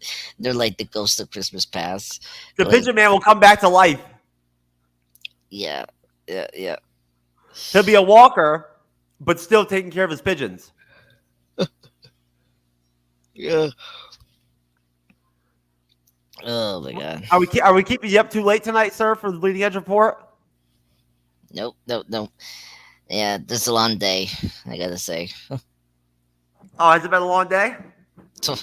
Speaker 3: like the ghost of Christmas past.
Speaker 2: The Pigeon Man will come back to life.
Speaker 3: Yeah.
Speaker 2: He'll be a walker, but still taking care of his pigeons.
Speaker 3: Yeah. Oh my god.
Speaker 2: Are we keeping you up too late tonight, sir, for the Leading Edge report?
Speaker 3: Nope. Yeah, this is a long day, I gotta say.
Speaker 2: Oh, has it been a long day?
Speaker 3: So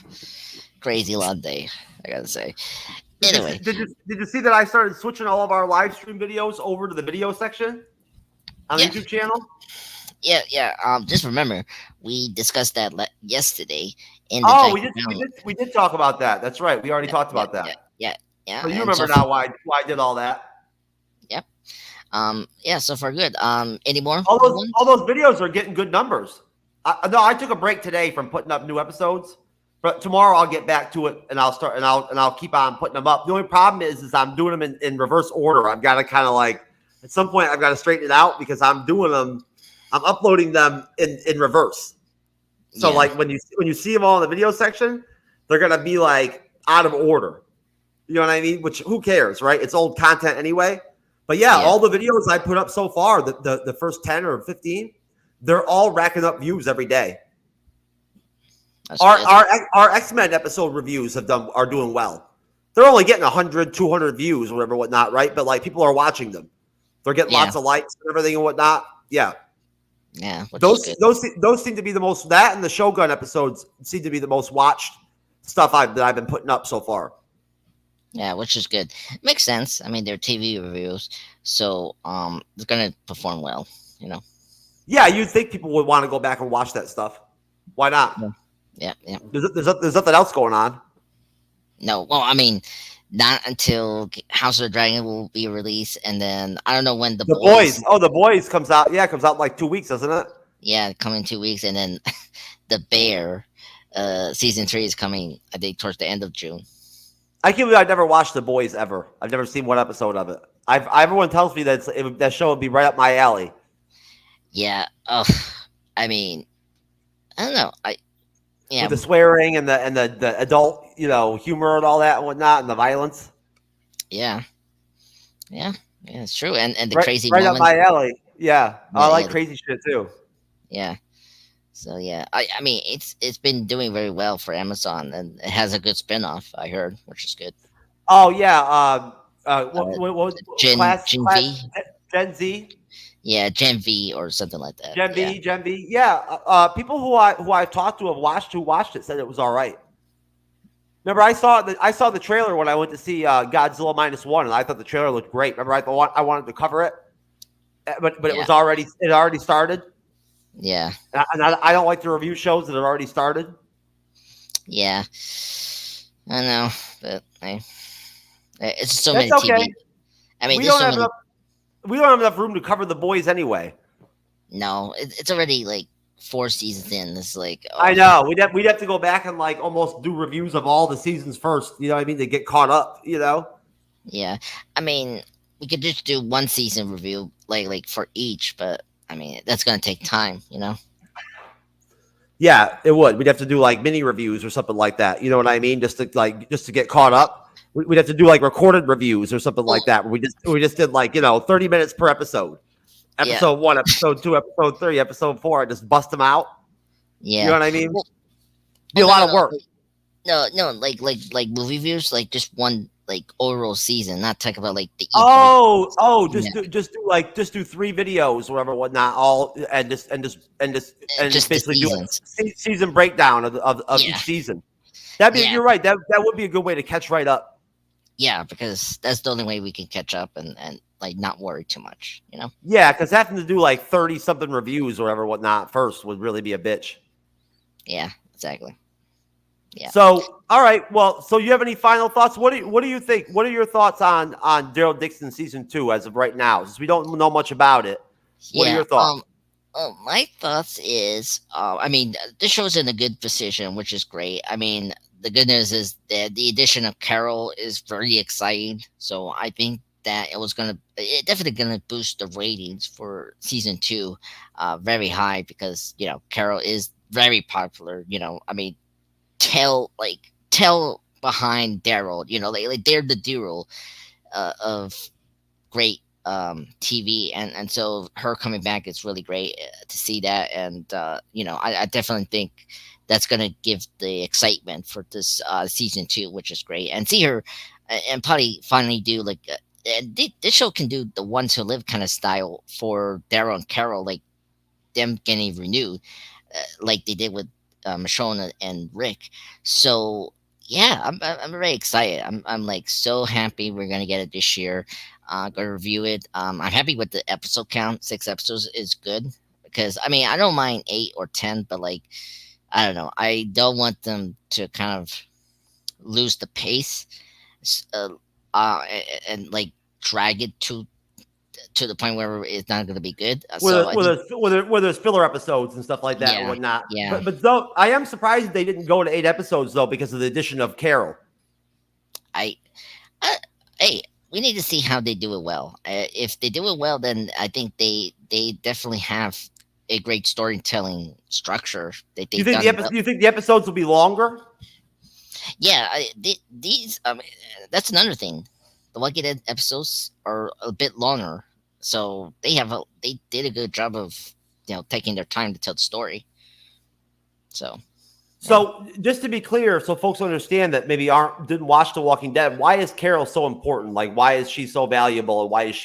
Speaker 3: crazy long day, I gotta say.
Speaker 2: Did you
Speaker 3: Anyway,
Speaker 2: did you see that I started switching all of our live stream videos over to the video section on the
Speaker 3: yeah,
Speaker 2: YouTube channel?
Speaker 3: yeah. Just remember, we discussed that yesterday in the
Speaker 2: Oh,
Speaker 3: Tech Download.
Speaker 2: we did talk about that. That's right. We already
Speaker 3: Yeah,
Speaker 2: talked
Speaker 3: yeah,
Speaker 2: about
Speaker 3: yeah,
Speaker 2: that.
Speaker 3: yeah, yeah.
Speaker 2: So you
Speaker 3: And so,
Speaker 2: remember now why I did all that.
Speaker 3: yep. Yeah. So far, good. Any more ones?
Speaker 2: All those videos are getting good numbers. No, I took a break today from putting up new episodes, but tomorrow I'll get back to it and I'll start and I'll keep on putting them up. The only problem is I'm doing them in reverse order. I've got to kind of like at some point I've got to straighten it out because I'm uploading them in reverse. So
Speaker 3: Yeah,
Speaker 2: like when you see them all in the video section, they're gonna be like out of order. You know what I mean? Which who cares, right? It's old content anyway. But yeah,
Speaker 3: yeah.
Speaker 2: all the videos I put up so far, the first 10 or 15, they're all racking up views every day.
Speaker 3: That's good.
Speaker 2: Our X-Men episode reviews are doing well. They're only getting 100, 200 views, whatever, whatnot, right? But like people are watching them. They're getting
Speaker 3: Yeah,
Speaker 2: lots of likes and everything and whatnot. Yeah.
Speaker 3: yeah. Which is good.
Speaker 2: Those seem to be the most that and the Shogun episodes seem to be the most watched stuff that I've been putting up so far.
Speaker 3: Yeah, which is good. Makes sense. I mean, they're TV reviews, so they're gonna perform well. You know.
Speaker 2: Yeah, you'd think people would want to go back and watch that stuff. Why not?
Speaker 3: Yeah, yeah, yeah.
Speaker 2: There's nothing else going on.
Speaker 3: No, well, I mean, not until House of the Dragon will be released, and then I don't know when the
Speaker 2: The
Speaker 3: boys.
Speaker 2: boys. Oh, the boys comes out. Yeah, it comes out in like 2 weeks, doesn't it?
Speaker 3: Yeah, come in 2 weeks, and then the Bear, season 3 is coming. I think towards the end of June.
Speaker 2: I can't believe I've never watched the boys ever. I've never seen one episode of it. Everyone tells me that show would be right up my alley.
Speaker 3: Yeah. Oh, I mean, I don't know. Yeah,
Speaker 2: With the swearing and the adult, humor and all that and whatnot and the violence.
Speaker 3: yeah, yeah, yeah. It's true, and the
Speaker 2: Right,
Speaker 3: crazy
Speaker 2: right up
Speaker 3: moments.
Speaker 2: my alley. Yeah, I
Speaker 3: Yeah,
Speaker 2: like
Speaker 3: yeah,
Speaker 2: crazy shit too.
Speaker 3: yeah. So yeah, I mean, it's been doing very well for Amazon, and it has a good spin-off, I heard, which is good.
Speaker 2: Oh yeah.
Speaker 3: Uh,
Speaker 2: What
Speaker 3: Gen V,
Speaker 2: Gen Z,
Speaker 3: yeah, Gen V or something like that. Yeah,
Speaker 2: Gen V. Yeah. People who I talked to who watched it said it was all right. Remember, I saw the trailer when I went to see Godzilla -1, and I thought the trailer looked great. Remember, I wanted to cover it, but
Speaker 3: yeah,
Speaker 2: it already started,
Speaker 3: yeah,
Speaker 2: and I don't like the review shows that have already started.
Speaker 3: yeah. I know, but it's so
Speaker 2: That's
Speaker 3: many
Speaker 2: okay.
Speaker 3: TV. I mean,
Speaker 2: We
Speaker 3: there's
Speaker 2: don't
Speaker 3: so
Speaker 2: have
Speaker 3: many.
Speaker 2: enough. We don't have enough room to cover the boys anyway.
Speaker 3: No, it's already like 4 seasons in. It's like,
Speaker 2: I
Speaker 3: oh,
Speaker 2: know. We'd have to go back and like almost do reviews of all the seasons first. You know what I mean? To get caught up.
Speaker 3: yeah. I mean, we could just do 1 season review, like for each, but I mean, that's gonna take time, you know.
Speaker 2: Yeah, it would. We'd have to do like mini reviews or something like that. You know what I mean? Just to get caught up. We'd have to do like recorded reviews or something like
Speaker 3: Well,
Speaker 2: that. Where we just did like 30 minutes per episode.
Speaker 3: yeah,
Speaker 2: Episode 1, episode 2, episode 3, episode 4. I just bust them out. You know
Speaker 3: yeah.
Speaker 2: what I mean?
Speaker 3: Well,
Speaker 2: Be a
Speaker 3: no,
Speaker 2: lot
Speaker 3: no,
Speaker 2: of
Speaker 3: no.
Speaker 2: work.
Speaker 3: No, like movie reviews, like just one like overall season, not talk about like the each week.
Speaker 2: Oh,
Speaker 3: Yeah,
Speaker 2: just do 3 videos, whatever, whatnot, all and just
Speaker 3: just the
Speaker 2: basically do
Speaker 3: seasons.
Speaker 2: a season breakdown of
Speaker 3: Yeah,
Speaker 2: each season.
Speaker 3: yeah,
Speaker 2: You're right. That would be a good way to catch right up.
Speaker 3: yeah, because that's the only way we can catch up and like not worry too much, you know.
Speaker 2: Yeah, because having to do like 30 something reviews or whatever, whatnot first would really be a bitch.
Speaker 3: Yeah, exactly. Yeah.
Speaker 2: So, all right. Well, so you have any final thoughts? What do you think? What are your thoughts on Daryl Dixon season 2 as of right now? Since we don't know much about it, what are
Speaker 3: Yeah.
Speaker 2: your thoughts?
Speaker 3: My thoughts is, I mean, this show's in a good position, which is great. I mean, the good news is that the addition of Carol is very exciting. So I think that it definitely gonna boost the ratings for season 2, very high because Carol is very popular. I mean, tell behind Daryl, like they're the duo of great TV, and so her coming back is really great to see that, and I definitely think that's gonna give the excitement for this season 2, which is great, and see her and probably finally do like and this show can do the ones who live kind of style for Daryl and Carol, like them getting renewed, like they did with Michonne and Rick. So yeah, I'm very excited. I'm like so happy we're gonna get it this year. Gonna review it. I'm happy with the episode count. 6 episodes is good because I mean I don't mind 8 or 10, but like I don't know. I don't want them to kind of lose the pace, s- uh, and like drag it to the point where it's not going to be good. So I think,
Speaker 2: Where there's filler episodes and stuff like that and
Speaker 3: yeah,
Speaker 2: whatnot.
Speaker 3: yeah.
Speaker 2: But though I am surprised they didn't go to 8 episodes though because of the addition of Carol.
Speaker 3: I, hey, we need to see how they do it well. If they do it well, then I think they definitely have a great storytelling structure.
Speaker 2: You think you think the episodes will be longer?
Speaker 3: Yeah, these that's another thing. The Walking Dead episodes are a bit longer, so they did a good job of taking their time to tell the story. So
Speaker 2: So just to be clear, so folks understand that maybe didn't watch The Walking Dead, why is Carol so important? Like, why is she so valuable, and why is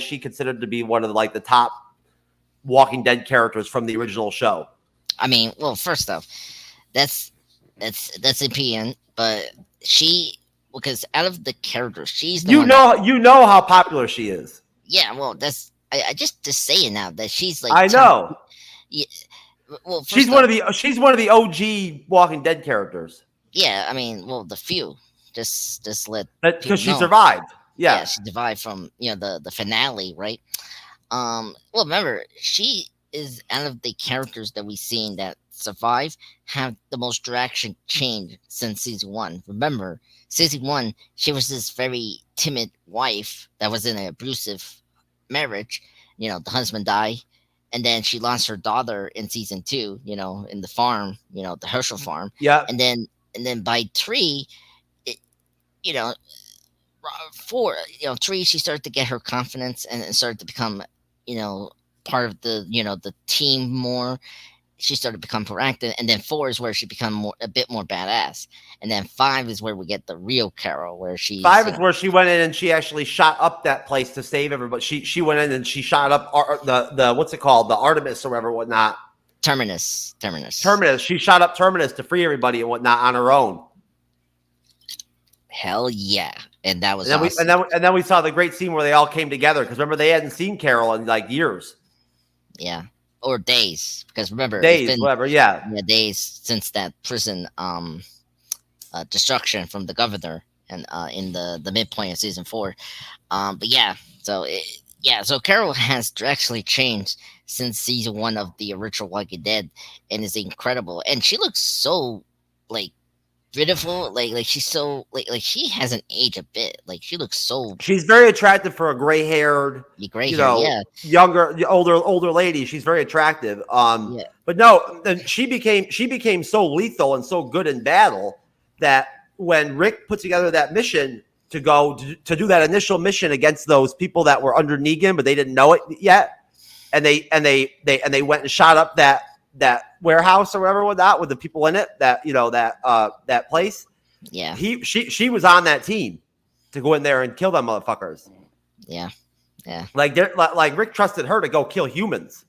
Speaker 2: she considered to be one of the top Walking Dead characters from the original show?
Speaker 3: I mean, well, first off, that's opinion, but because out of the characters, she's the one
Speaker 2: you know how popular she is.
Speaker 3: Yeah, well, that's I just say it now that she's like
Speaker 2: I know.
Speaker 3: Yeah, well,
Speaker 2: she's one of the OG Walking Dead characters.
Speaker 3: Yeah, I mean, well, the few just let
Speaker 2: because she survived.
Speaker 3: Yeah, she survived from the finale, right? Well, remember, she is out of the characters that we've seen that survive have the most direction change since season 1. Remember, season 1, she was this very timid wife that was in an abusive marriage. The husband died, and then she lost her daughter in season 2. In the farm, the Herschel farm.
Speaker 2: Yeah,
Speaker 3: and then by 3, you know 4, 3, she started to get her confidence and started to become part of the team more. She started to become proactive, and then 4 is where she become a bit more badass, and then 5 is where we get the real Carol, where she
Speaker 2: 5 is where she went in and she actually shot up that place to save everybody. She went in and she shot up the what's it called, the Artemis or whatever, whatnot.
Speaker 3: Terminus.
Speaker 2: She shot up Terminus to free everybody and whatnot on her own.
Speaker 3: Hell yeah. And that was
Speaker 2: awesome. And then we saw the great scene where they all came together, because remember they hadn't seen Carol in like years.
Speaker 3: Yeah. Or days, because remember,
Speaker 2: days,
Speaker 3: it's been,
Speaker 2: whatever, yeah,
Speaker 3: days since that prison destruction from the governor, and in the midpoint of season 4. But yeah, so Carol has actually changed since season 1 of the original Walking Dead, and is incredible, and she looks so beautiful, like she's so like she hasn't aged a bit. Like she looks so.
Speaker 2: She's very attractive for a gray-haired, younger, older lady. She's very attractive. But no, she became so lethal and so good in battle that when Rick put together that mission to go to do that initial mission against those people that were under Negan, but they didn't know it yet, and they went and shot up that warehouse or whatever with the people in it, that place.
Speaker 3: Yeah.
Speaker 2: She was on that team to go in there and kill them motherfuckers.
Speaker 3: Yeah. Yeah.
Speaker 2: Like Rick trusted her to go kill humans,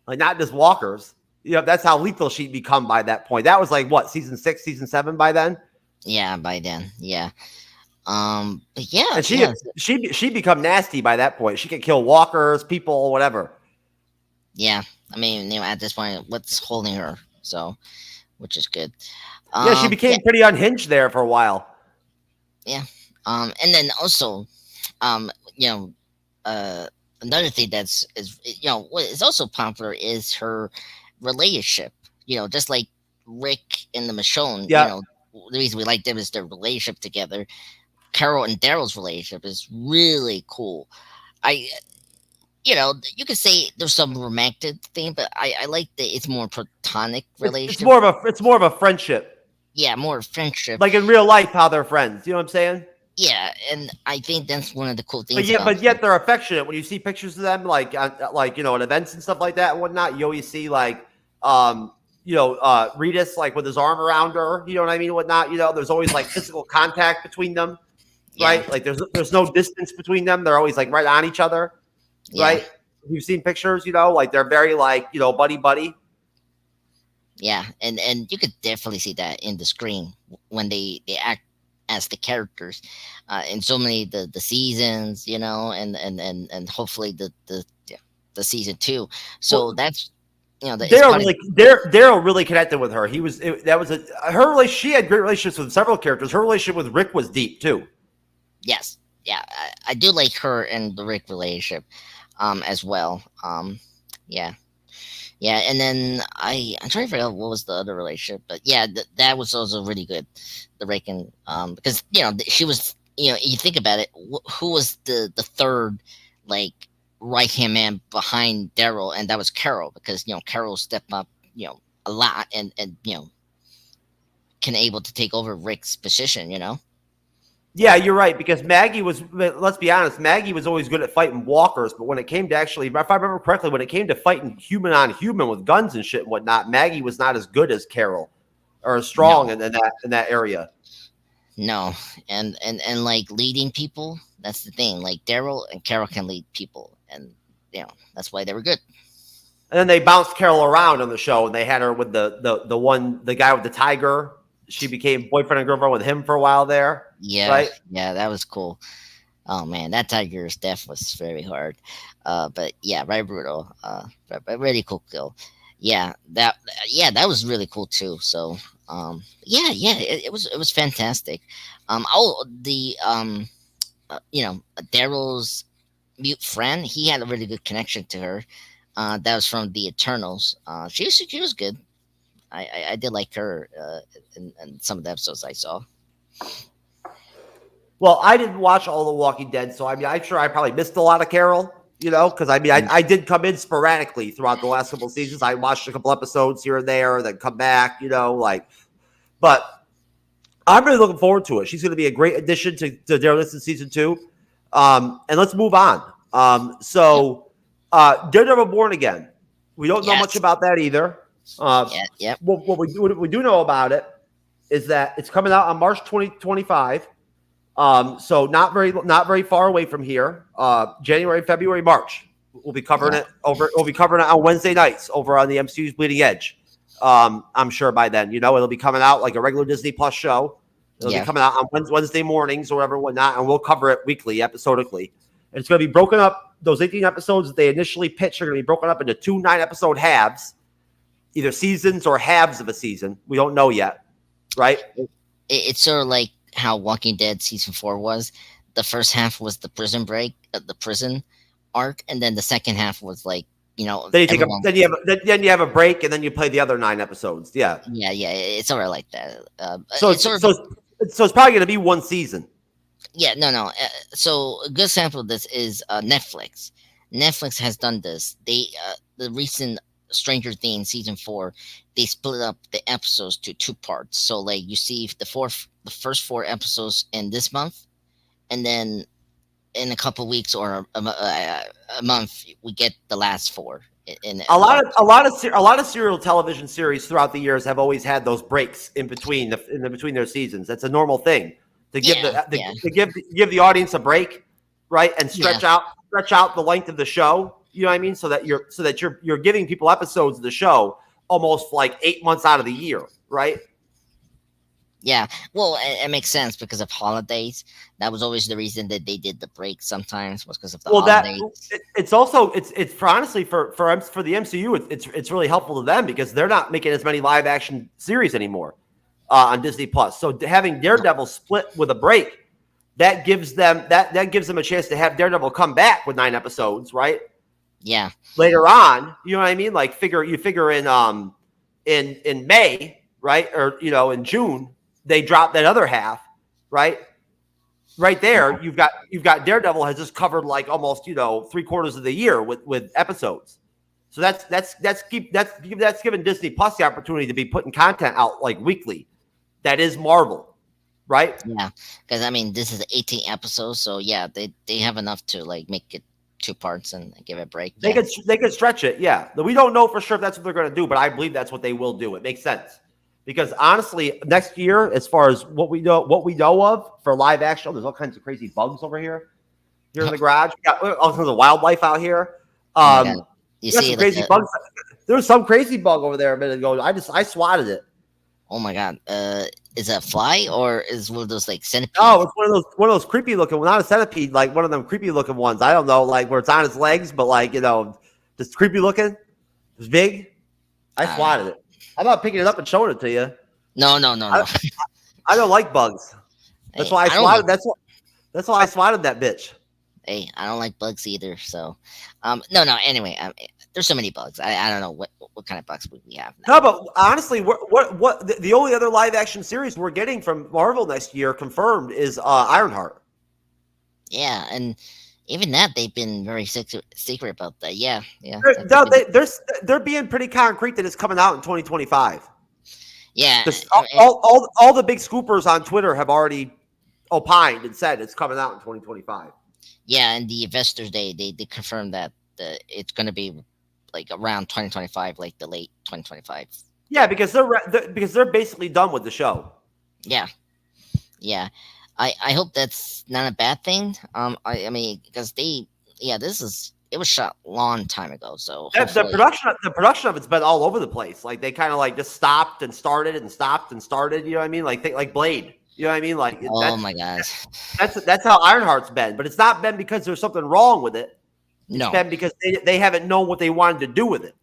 Speaker 2: like not just walkers. That's how lethal she'd become by that point. That was like what, season 6, season 7 by then?
Speaker 3: Yeah, by then. Yeah. But yeah.
Speaker 2: And she become nasty by that point. She could kill walkers, people, whatever.
Speaker 3: Yeah. I mean, at this point, what's holding her? So, which is good.
Speaker 2: Yeah, she became pretty unhinged there for a while.
Speaker 3: Yeah. And then also, another thing is what is also popular is her relationship. Just like Rick and the Michonne.
Speaker 2: Yeah.
Speaker 3: The reason we like them is their relationship together. Carol and Daryl's relationship is really cool. You could say there's some romantic thing, but I like that it's more platonic relationship.
Speaker 2: It's more of a friendship.
Speaker 3: Yeah, more friendship.
Speaker 2: Like in real life, how they're friends. You know what I'm saying?
Speaker 3: Yeah, and I think that's one of the cool things.
Speaker 2: But yet they're affectionate. When you see pictures of them, at events and stuff like that and whatnot, you always see Reedus with his arm around her. You know what I mean? Whatnot. There's always physical contact between them, right? Like there's no distance between them. They're always right on each other.
Speaker 3: Yeah.
Speaker 2: Right. You've seen pictures, like they're very like buddy buddy.
Speaker 3: Yeah, and you could definitely see that in the screen when they act as the characters in so many the seasons, and hopefully the season 2. So
Speaker 2: Well,
Speaker 3: that's it's part of
Speaker 2: Daryl really connected with her. Her relationship. She had great relationships with several characters. Her relationship with Rick was deep too.
Speaker 3: yes, yeah. I do like her and the Rick relationship, as well. Yeah. Yeah, and then I'm trying to figure out what was the other relationship, but yeah, that was also really good. The Reagan, because she was, you think about it, who was the third like right hand man behind Daryl, and that was Carol, because Carol stepped up, a lot, and can able to take over Rick's position.
Speaker 2: Yeah, you're right, because Maggie was, let's be honest, Maggie was always good at fighting walkers, but when it came to actually, if I remember correctly, when it came to fighting human on human with guns and shit and whatnot, Maggie was not as good as Carol or as strong
Speaker 3: No,
Speaker 2: in that area.
Speaker 3: no, and like leading people, that's the thing. Like Daryl and Carol can lead people, and that's why they were good.
Speaker 2: And then they bounced Carol around on the show, and they had her with the guy with the tiger. She became boyfriend and girlfriend with him for a while there.
Speaker 3: Yeah,
Speaker 2: Right?
Speaker 3: yeah, that was cool. Oh man, that tiger's death was very hard. But yeah, very brutal. But really cool kill. Yeah, that was really cool too. So, yeah, it was fantastic. Daryl's mute friend, he had a really good connection to her. That was from the Eternals. She was good. I did like her in some of the episodes I saw.
Speaker 2: Well, I didn't watch all The Walking Dead, so I mean, I'm sure I probably missed a lot of Carol, because I mean, I did come in sporadically throughout the last couple of seasons. I watched a couple episodes here and there, then come back, but I'm really looking forward to it. She's going to be a great addition to Daryl Dixon season 2. And let's move on. Daredevil Born Again. We don't know much
Speaker 3: Yes.
Speaker 2: about that either.
Speaker 3: Yeah.
Speaker 2: What we do know about it is that it's coming out on March 2025. So not very far away from here. January, February, March. We'll be covering it over. We'll be covering it on Wednesday nights over on the MCU's Bleeding Edge. I'm sure by then, it'll be coming out like a regular Disney Plus show. It'll be coming out on Wednesday mornings or whatever, whatnot, and we'll cover it weekly, episodically. And it's going to be broken up. Those 18 episodes that they initially pitched are going to be broken up into 2 9-episode halves, either seasons or halves of a season. We don't know yet, right?
Speaker 3: It's sort of like how Walking Dead season 4 was. The first half was the prison break, the prison arc, and then the second half was like,
Speaker 2: Then you have a break, and then you play the other 9 episodes. Yeah.
Speaker 3: Yeah, it's sort of like that.
Speaker 2: So it's probably going to be one season.
Speaker 3: Yeah, no. So a good sample of this is Netflix. Netflix has done this. They the recent Stranger Things season 4, they split up the episodes to 2 parts. So like you see the first 4 episodes in this month, and then in a couple weeks or a month we get the last 4.
Speaker 2: A lot of serial television series throughout the years have always had those breaks in between their seasons. That's a normal thing to give the audience a break, right, and stretch out the length of the show. You know what I mean? So that you're giving people episodes of the show almost like 8 months out of the year, right?
Speaker 3: Yeah, well, it makes sense because of holidays. That was always the reason that they did the break. Sometimes was because of the holidays.
Speaker 2: It's also for honestly for the MCU, it's really helpful to them because they're not making as many live action series anymore on Disney Plus. So having Daredevil split with a break, that gives them a chance to have Daredevil come back with 9 episodes, right?
Speaker 3: Yeah.
Speaker 2: Later on, you know what I mean? Like figure in May, right, or in June. They drop that other half, right? Right there, you've got Daredevil has just covered like almost 3/4 of the year with episodes. So that's given Disney Plus the opportunity to be putting content out like weekly. That is Marvel, right?
Speaker 3: Yeah, because I mean this is 18 episodes, so yeah, they have enough to like make it 2 parts and give it a break.
Speaker 2: They could stretch it, yeah. We don't know for sure if that's what they're going to do, but I believe that's what they will do. It makes sense. Because honestly, next year, as far as what we know of for live action, there's all kinds of crazy bugs over here in the garage. We got all kinds of wildlife out here.
Speaker 3: Oh my god! You
Speaker 2: got
Speaker 3: see,
Speaker 2: some
Speaker 3: like,
Speaker 2: crazy bugs. There was some crazy bug over there a minute ago. I swatted it.
Speaker 3: oh my god! Is it a fly or is one of those like centipedes?
Speaker 2: Oh, it's one of those creepy looking. Well, not a centipede, like one of them creepy looking ones. I don't know, like where it's on its legs, but like just creepy looking. It's big. I swatted it. I'm not picking it up and showing it to you.
Speaker 3: No.
Speaker 2: I don't like bugs. That's
Speaker 3: Hey,
Speaker 2: why I
Speaker 3: I don't
Speaker 2: swatted.
Speaker 3: like,
Speaker 2: That's why I swatted that bitch.
Speaker 3: hey, I don't like bugs either. So, no. Anyway, there's so many bugs. I don't know what kind of bugs we have now.
Speaker 2: No, but honestly, what the only other live action series we're getting from Marvel next year confirmed is Ironheart.
Speaker 3: Yeah, and even that they've been very secret about that. Yeah.
Speaker 2: They're being pretty concrete that it's coming out in 2025.
Speaker 3: Yeah,
Speaker 2: All the big scoopers on Twitter have already opined and said it's coming out in 2025.
Speaker 3: yeah, and the Investors Day they confirmed that it's going to be like around 2025, like the late 2025.
Speaker 2: Yeah, because they're basically done with the show.
Speaker 3: Yeah. I hope that's not a bad thing. I mean, because it was shot a long time ago, so
Speaker 2: The production of it's been all over the place. Like they kind of like just stopped and started and stopped and started. You know what I mean? Like Blade. You know what I mean? Like
Speaker 3: oh my gosh,
Speaker 2: that's how Ironheart's been. But it's not been because there's something wrong with it.
Speaker 3: no,
Speaker 2: It's been because they haven't known what they wanted to do with it.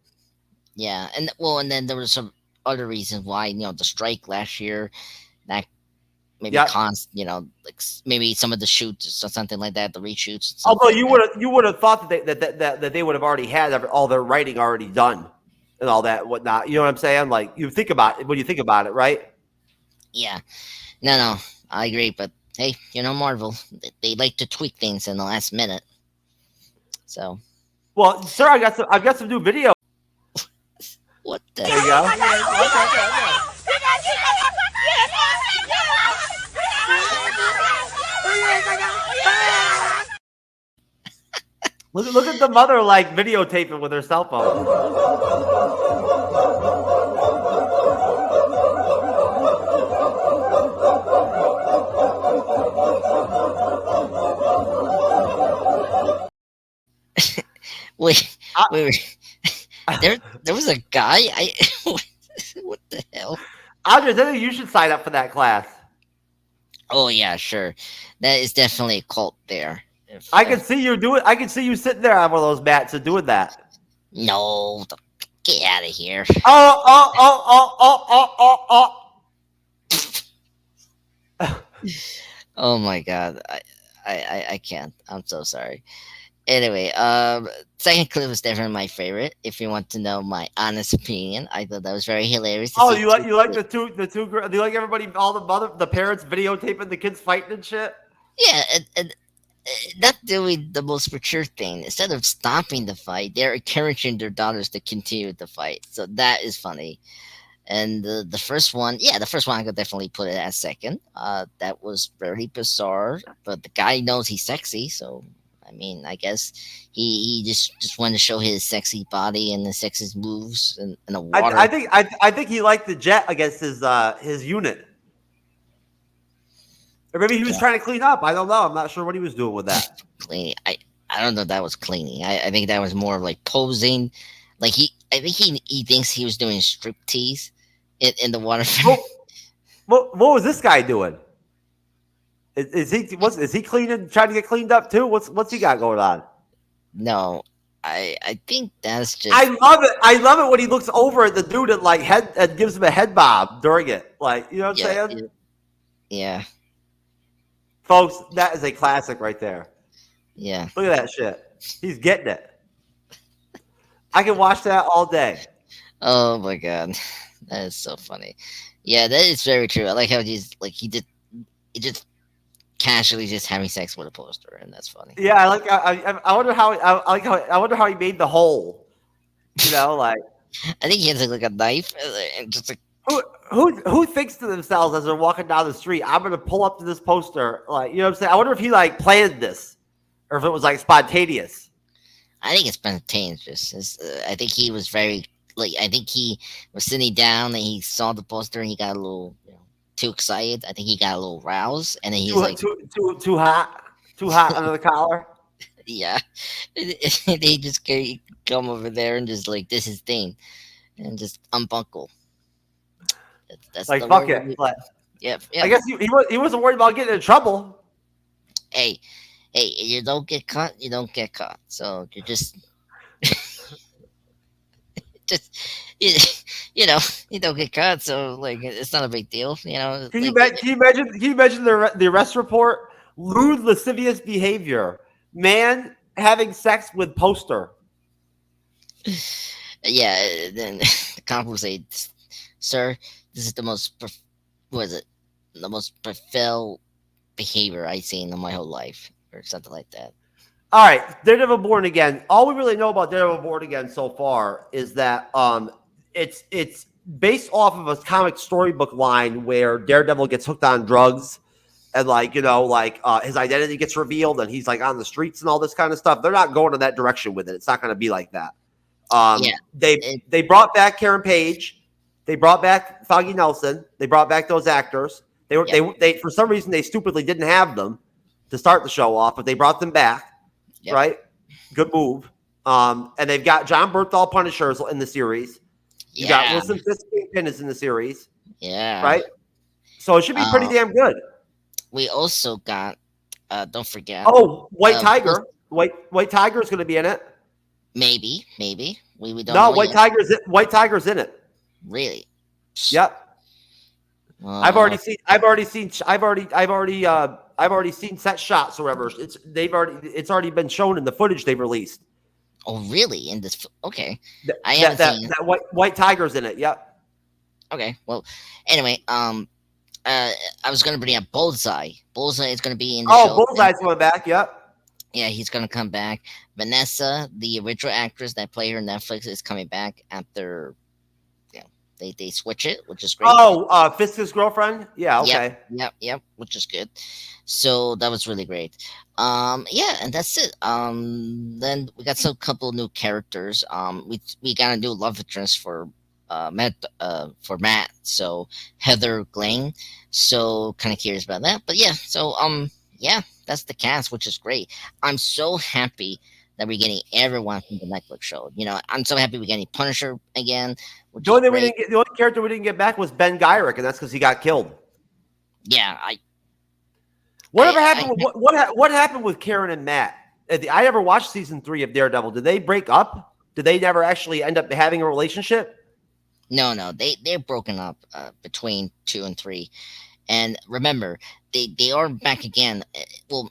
Speaker 3: yeah, and then there was some other reasons why the strike last year that maybe like maybe some of the shoots or something like that, the reshoots.
Speaker 2: Although you would have thought that they would have already had all their writing already done and all that whatnot. You know what I'm saying? Like you think about it when you think about it, right?
Speaker 3: Yeah, no, I agree. But hey, Marvel, they like to tweak things in the last minute. So,
Speaker 2: well, sir, I've got some new video.
Speaker 3: What the?
Speaker 2: There you go. Look at the mother like videotaping with her cell phone.
Speaker 3: wait. There was a guy. What the hell?
Speaker 2: Andres, I think you should sign up for that class.
Speaker 3: Oh yeah, sure. That is definitely a cult there.
Speaker 2: I can see you do it. I can see you sitting there on one of those mats and doing that.
Speaker 3: No, get out of here. Oh my god, I can't. I'm so sorry. Anyway, second clip was definitely my favorite. If you want to know my honest opinion, I thought that was very hilarious.
Speaker 2: Oh, you like the two girls? Do you like everybody, all the parents videotaping the kids fighting and shit?
Speaker 3: Yeah, and not doing the most mature thing. Instead of stopping the fight, they're encouraging their daughters to continue the fight. So that is funny. And the first one, I could definitely put it as second. That was very bizarre, but the guy knows he's sexy, so I mean, I guess he just wanted to show his sexy body and the sexy moves in the water.
Speaker 2: I think he liked the jet against his unit. Or maybe he was trying to clean up. I don't know. I'm not sure what he was doing with that.
Speaker 3: Cleaning. I don't know if that was cleaning. I think that was more like posing. Like I think he thinks he was doing striptease in the water.
Speaker 2: What was this guy doing? Is he cleaning, trying to get cleaned up too? What's he got going on?
Speaker 3: No, I think that's just.
Speaker 2: I love it. I love it when he looks over at the dude and gives him a head bob during it. Like, you know what I'm saying?
Speaker 3: Yeah.
Speaker 2: Folks, that is a classic right there.
Speaker 3: Yeah.
Speaker 2: Look at that shit. He's getting it. I can watch that all day.
Speaker 3: Oh my god, that is so funny. Yeah, that is very true. I like how he just casually just having sex with a poster, and that's funny.
Speaker 2: Yeah, I wonder how I wonder how he made the hole. You know, like
Speaker 3: I think he has like a knife and just like.
Speaker 2: Who thinks to themselves as they're walking down the street, I'm gonna pull up to this poster, like, you know what I'm saying? I wonder if he like planned this, or if it was like spontaneous.
Speaker 3: I think it's spontaneous. I think he was very I think he was sitting down and he saw the poster and he got a little too excited. I think he got a little roused, and then he's
Speaker 2: too hot under the collar.
Speaker 3: Yeah, they just come over there and just like this is thing and just unbuckle. That's
Speaker 2: Like
Speaker 3: the
Speaker 2: fuck
Speaker 3: word.
Speaker 2: it. But
Speaker 3: Yep,
Speaker 2: I
Speaker 3: yep.
Speaker 2: guess he wasn't worried about getting in trouble.
Speaker 3: Hey, hey, you don't get caught, you don't get caught. So you just you, you know, you don't get caught. So like it's not a big deal. You know,
Speaker 2: Can you,
Speaker 3: like
Speaker 2: can you imagine? Can you imagine the arrest report? Lewd, lascivious behavior. Man having sex with poster.
Speaker 3: yeah. Then the cop will say, "Sir, this is the most what is it? The most profile behavior I've seen in my whole life, or something like that."
Speaker 2: All right, Daredevil Born Again. All we really know about Daredevil Born Again so far is that it's based off of a comic storybook line where Daredevil gets hooked on drugs and his identity gets revealed and he's like on the streets and all this kind of stuff. They're not going in that direction with it. It's not going to be like that.
Speaker 3: Yeah,
Speaker 2: They brought back Karen Page, they brought back Foggy Nelson, they brought back those actors. They for some reason they stupidly didn't have them to start the show off, but they brought them back.
Speaker 3: yep,
Speaker 2: Right? Good move. And they've got John Bernthal Punishers in the series. You got
Speaker 3: yeah,
Speaker 2: Wilson Fisk Kingpin is in the series,
Speaker 3: yeah.
Speaker 2: right? So it should be pretty
Speaker 3: Uh,
Speaker 2: damn good.
Speaker 3: we also got, don't forget,
Speaker 2: Oh, White
Speaker 3: Bull-
Speaker 2: Tiger. White Tiger is going to be in it.
Speaker 3: maybe we don't
Speaker 2: No,
Speaker 3: know yet.
Speaker 2: White Tiger's in it.
Speaker 3: Really?
Speaker 2: Yep. I've already seen set shots or whatever. It's already been shown in the footage they've released.
Speaker 3: Oh, really? In this? Okay,
Speaker 2: That
Speaker 3: I haven't
Speaker 2: that,
Speaker 3: seen.
Speaker 2: that White Tiger's in it. Yep.
Speaker 3: Okay, well, anyway, I was gonna bring up Bullseye. Bullseye is gonna be in the show.
Speaker 2: Bullseye's coming back. Yep.
Speaker 3: Yeah, he's gonna come back. Vanessa, the original actress that played her on Netflix, is coming back after. You know, they switch it, which is great.
Speaker 2: Oh, Fisk's girlfriend. Yeah. Okay.
Speaker 3: Yep, which is good. So that was really great. Yeah, and that's it. Then we got some couple new characters. We got a new love interest for Matt. So Heather Glang. So kind of curious about that. But yeah, so yeah, that's the cast, which is great. I'm so happy that we're getting everyone from the Netflix show. You know, I'm so happy we're getting Punisher again, which
Speaker 2: The
Speaker 3: is
Speaker 2: only thing
Speaker 3: great.
Speaker 2: the only character we didn't get back was Ben Gyrick, and that's because he got killed.
Speaker 3: Yeah,
Speaker 2: Whatever happened? What happened with Karen and Matt? I never watched season 3 of Daredevil. Did they break up? Did they never actually end up having a relationship?
Speaker 3: no, they're broken up between 2 and 3. And remember, they are back again. Well,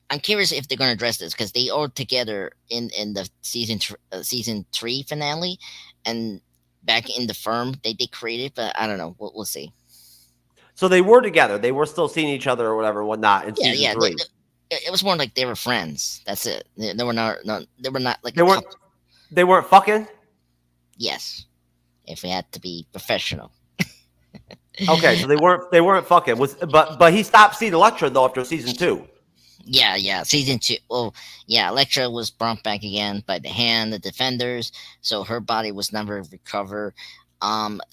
Speaker 3: I'm curious if they're going to address this because they are together in the season 3 finale, and back in the firm they created. But I don't know. We'll see.
Speaker 2: So they were together. They were still seeing each other or whatever, whatnot in season 3.
Speaker 3: It was more like they were friends. That's it. They were not. No, they were not like
Speaker 2: They
Speaker 3: a
Speaker 2: weren't.
Speaker 3: couple.
Speaker 2: They weren't fucking.
Speaker 3: Yes, if we had to be professional.
Speaker 2: Okay, so they weren't fucking. But he stopped seeing Elektra though after season 2.
Speaker 3: Yeah, season 2. Well, yeah, Elektra was brought back again by the Defenders, so her body was never recovered.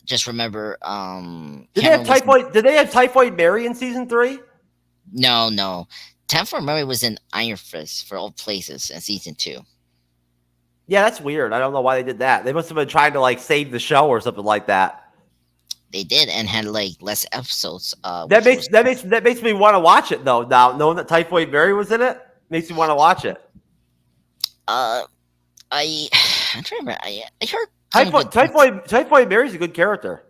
Speaker 3: Just remember,
Speaker 2: Did they have typhoid? Did they have Typhoid Mary in season 3?
Speaker 3: No. Typhoid Mary was in Iron Fist for all places in season 2.
Speaker 2: Yeah, that's weird. I don't know why they did that. They must have been trying to save the show or something like that.
Speaker 3: They did, and had less episodes.
Speaker 2: That makes me want to watch it though. Now knowing that Typhoid Mary was in it makes me want to watch it.
Speaker 3: I'm trying to remember. I heard
Speaker 2: Typhoid Mary's a good character.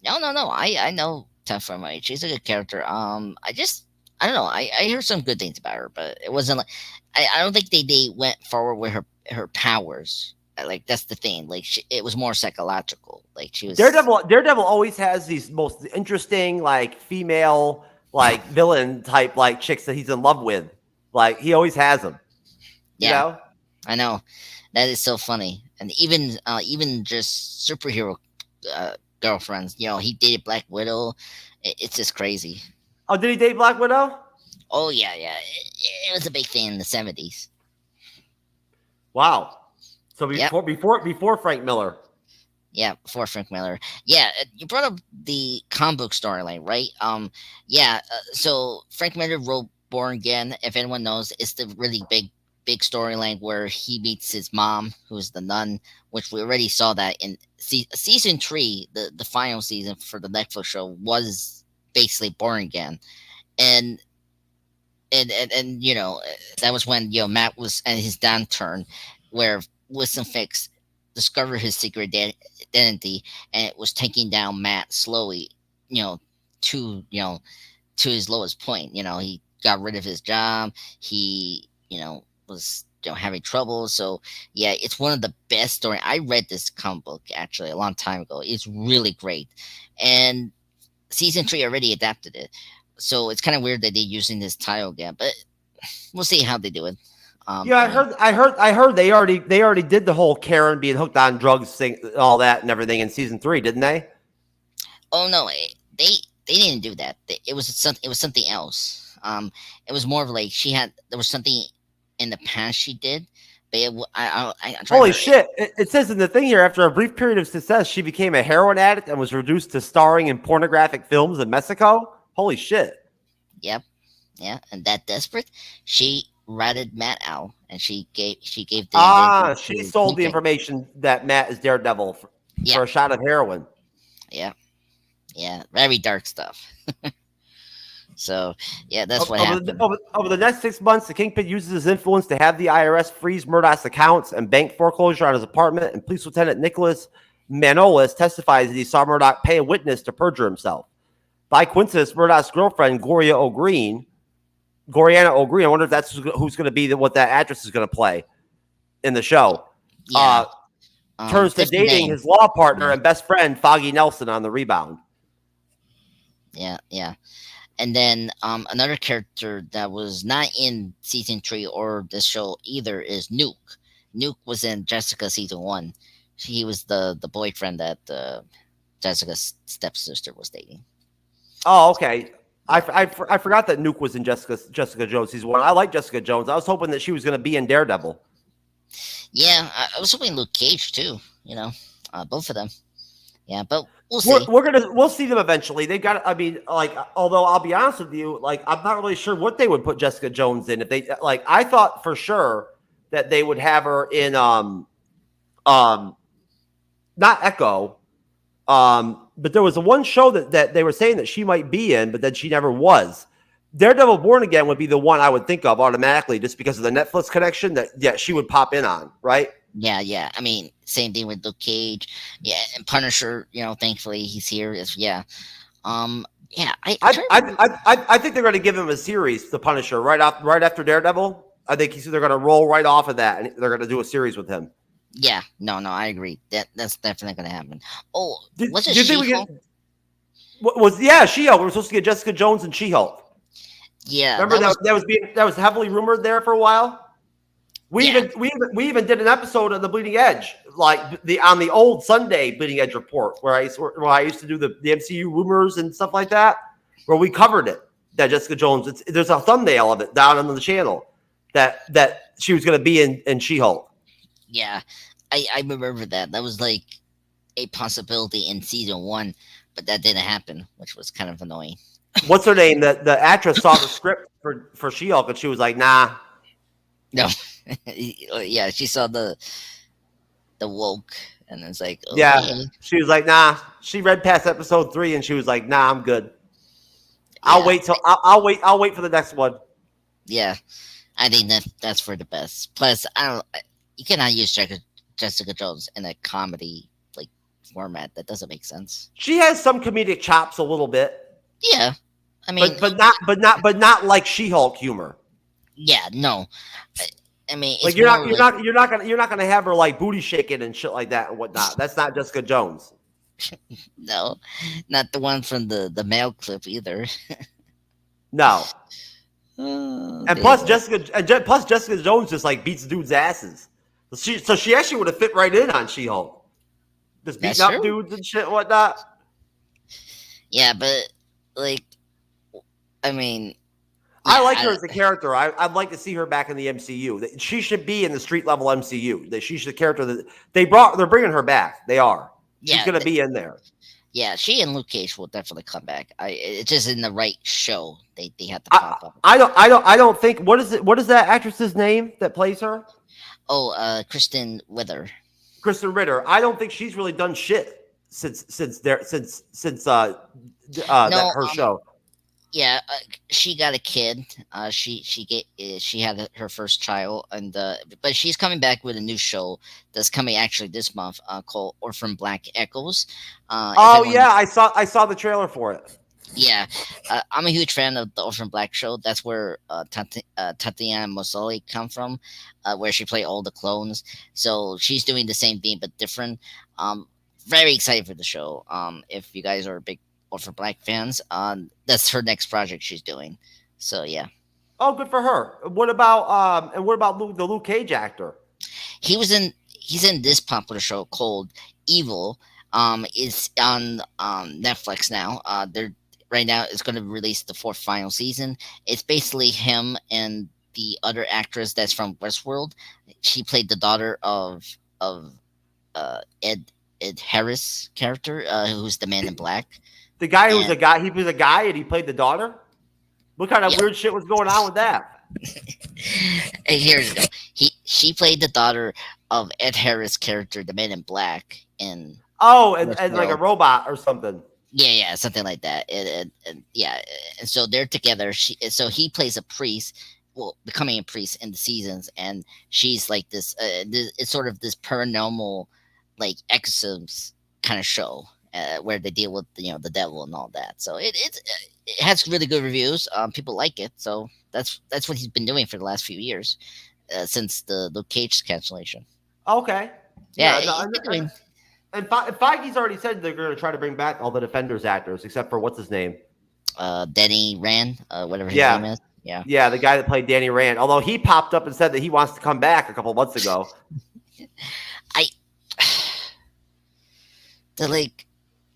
Speaker 3: No. I know Typhoid Mary. She's a good character. I don't know. I heard some good things about her, but it wasn't like I don't think they went forward with her powers. Like that's the thing. Like it was more psychological. Like she was
Speaker 2: Daredevil always has these most interesting female villain type chicks that he's in love with. Like he always has them.
Speaker 3: Yeah,
Speaker 2: you know?
Speaker 3: I know. That is so funny. And even just superhero girlfriends. You know, he dated Black Widow. It's just crazy.
Speaker 2: Oh, did he date Black Widow?
Speaker 3: Oh yeah. It was a big thing in the 70s.
Speaker 2: Wow. So before Frank Miller.
Speaker 3: Yeah, before Frank Miller. Yeah, you brought up the comic book storyline, right? So Frank Miller wrote Born Again. If anyone knows, it's the really big big storyline where he meets his mom, who's the nun, which we already saw that in season 3, the final season for the Netflix show was basically Born Again, and that was when Matt was at his downturn, where Wilson Fix discovered his secret identity, and it was taking down Matt slowly, to to his lowest point. He got rid of his job. He was having trouble. So yeah, it's one of the best story. I read this comic book actually a long time ago. It's really great, and season 3 already adapted it. So it's kind of weird that they're using this title again, but we'll see how they do it.
Speaker 2: Yeah, I heard they already did the whole Karen being hooked on drugs thing, all that and everything in season 3, didn't they?
Speaker 3: Oh no, they didn't do that. It was something else. It was more of like there was something in the past she did, but
Speaker 2: holy shit! It says in the thing here, after a brief period of success, she became a heroin addict and was reduced to starring in pornographic films in Mexico. Holy shit!
Speaker 3: Yep, yeah, and that desperate, she ratted Matt out, and she gave the
Speaker 2: she sold the information that Matt is Daredevil for a shot of heroin.
Speaker 3: Yeah, very dark stuff. So yeah, that's what happened.
Speaker 2: Over the next 6 months, the Kingpin uses his influence to have the IRS freeze Murdoch's accounts and bank foreclosure on his apartment, and Police Lieutenant Nicholas Manolis testifies that he saw Murdoch pay a witness to perjure himself. By coincidence, Murdoch's girlfriend, Gloriana O'Green, I wonder if that's who's going to be what that actress is going to play in the show.
Speaker 3: Yeah.
Speaker 2: Turns to dating his law partner and best friend, Foggy Nelson, on the rebound.
Speaker 3: Yeah. And then another character that was not in season 3 or this show either is Nuke. Nuke was in Jessica season 1. He was the boyfriend that Jessica's stepsister was dating.
Speaker 2: Oh, okay. I forgot that Nuke was in Jessica Jones season 1. I like Jessica Jones. I was hoping that she was going to be in Daredevil.
Speaker 3: Yeah, I was hoping Luke Cage too. Both of them. Yeah, but we'll see.
Speaker 2: We'll see them eventually. They got. I mean, although I'll be honest with you, I'm not really sure what they would put Jessica Jones in. If they I thought for sure that they would have her in not Echo, but there was one show that they were saying that she might be in, but then she never was. Daredevil Born Again would be the one I would think of automatically, just because of the Netflix connection that she would pop in on, right?
Speaker 3: Yeah. I mean, same thing with Luke Cage. Yeah, and Punisher. Thankfully he's here. Yeah.
Speaker 2: I think they're going to give him a series, The Punisher, right after Daredevil. I think they're going to roll right off of that, and they're going to do a series with him.
Speaker 3: Yeah, no, I agree. That's definitely going to happen. Oh,
Speaker 2: was it She-Hulk? She-Hulk. We were supposed to get Jessica Jones and She-Hulk.
Speaker 3: Yeah,
Speaker 2: remember that was heavily rumored there for a while. We even did an episode of the Bleeding Edge, on the old Sunday Bleeding Edge report, where I used to do the MCU rumors and stuff like that, where we covered it. That Jessica Jones, there's a thumbnail of it down on the channel that she was going to be in She-Hulk.
Speaker 3: Yeah, I remember that. That was like a possibility in season 1, but that didn't happen, which was kind of annoying.
Speaker 2: What's her name? The actress saw the script for She-Hulk, and she was like, nah.
Speaker 3: No. Yeah, she saw the woke, and it's like, okay.
Speaker 2: Yeah, she was like, nah. She read past episode 3, and she was like, nah, I'm good. I'll wait for the next one.
Speaker 3: Yeah, I think that's for the best. Plus, you cannot use Jessica Jones in a comedy format. That doesn't make sense.
Speaker 2: She has some comedic chops a little bit.
Speaker 3: Yeah, I mean,
Speaker 2: but not like She-Hulk humor.
Speaker 3: Yeah, no. I mean, it's
Speaker 2: you're not gonna have her booty shaking and shit like that and whatnot. That's not Jessica Jones.
Speaker 3: No, not the one from the mail clip either.
Speaker 2: No. And plus Jessica Jones just beats dudes' asses. So she actually would have fit right in on She-Hulk. Just beating up dudes and shit and whatnot.
Speaker 3: Yeah, but I mean,
Speaker 2: I like her as a character. I'd like to see her back in the MCU. She should be in the street level MCU. She's the character that they're bringing her back. They are. She's going to be in there.
Speaker 3: Yeah, she and Luke Cage will definitely come back. It's just in the right show. They have to
Speaker 2: I
Speaker 3: pop up.
Speaker 2: I don't think what is it? What is that actress's name that plays her?
Speaker 3: Oh, Kristen Wither.
Speaker 2: Kristen Ritter. I don't think she's really done shit since that
Speaker 3: No,
Speaker 2: her show.
Speaker 3: yeah, she got a kid. She had her first child, and but she's coming back with a new show that's coming actually this month, called Orphan Black Echoes. If
Speaker 2: Oh
Speaker 3: anyone,
Speaker 2: yeah, I saw the trailer for it.
Speaker 3: yeah, I'm a huge fan of the Orphan Black show. That's where Tatiana Maslany come from, where she played all the clones. So she's doing the same thing but different. Um, Very excited for the show. If you guys are big Orphan Black fans, that's her next project she's doing. So yeah,
Speaker 2: Oh, good for her. What about the Luke Cage actor?
Speaker 3: He's in this popular show called Evil. Is on Netflix now. They're right now it's going to release the fourth final season. It's basically him and the other actress that's from Westworld. She played the daughter of Ed Harris character, who's the Man in Black.
Speaker 2: The guy who was
Speaker 3: And
Speaker 2: a guy. He was a guy and he played the daughter. What kind of
Speaker 3: yeah,
Speaker 2: weird shit was going on with that?
Speaker 3: and here you go. She played the daughter of Ed Harris character, the Man in Black in
Speaker 2: Oh, and like a
Speaker 3: Westworld.
Speaker 2: robot or something.
Speaker 3: Yeah, something like that. Yeah, and so they're together. So he plays a priest, well, becoming a priest in the seasons, and she's like this. It's sort of this paranormal, like exorcisms kind of show, where they deal with the devil and all that. So it has really good reviews. People like it. So that's what he's been doing for the last few years, since the Luke Cage cancellation.
Speaker 2: Okay.
Speaker 3: Yeah,
Speaker 2: Yeah. No,
Speaker 3: he's been doing.
Speaker 2: Feige's already said they're going to try to bring back all the Defenders actors except for what's his name.
Speaker 3: Denny Rand, whatever his name
Speaker 2: Yeah.
Speaker 3: is. Yeah.
Speaker 2: Yeah, the guy that played Danny Rand. Although he popped up and said that he wants to come back a couple months ago.
Speaker 3: I the like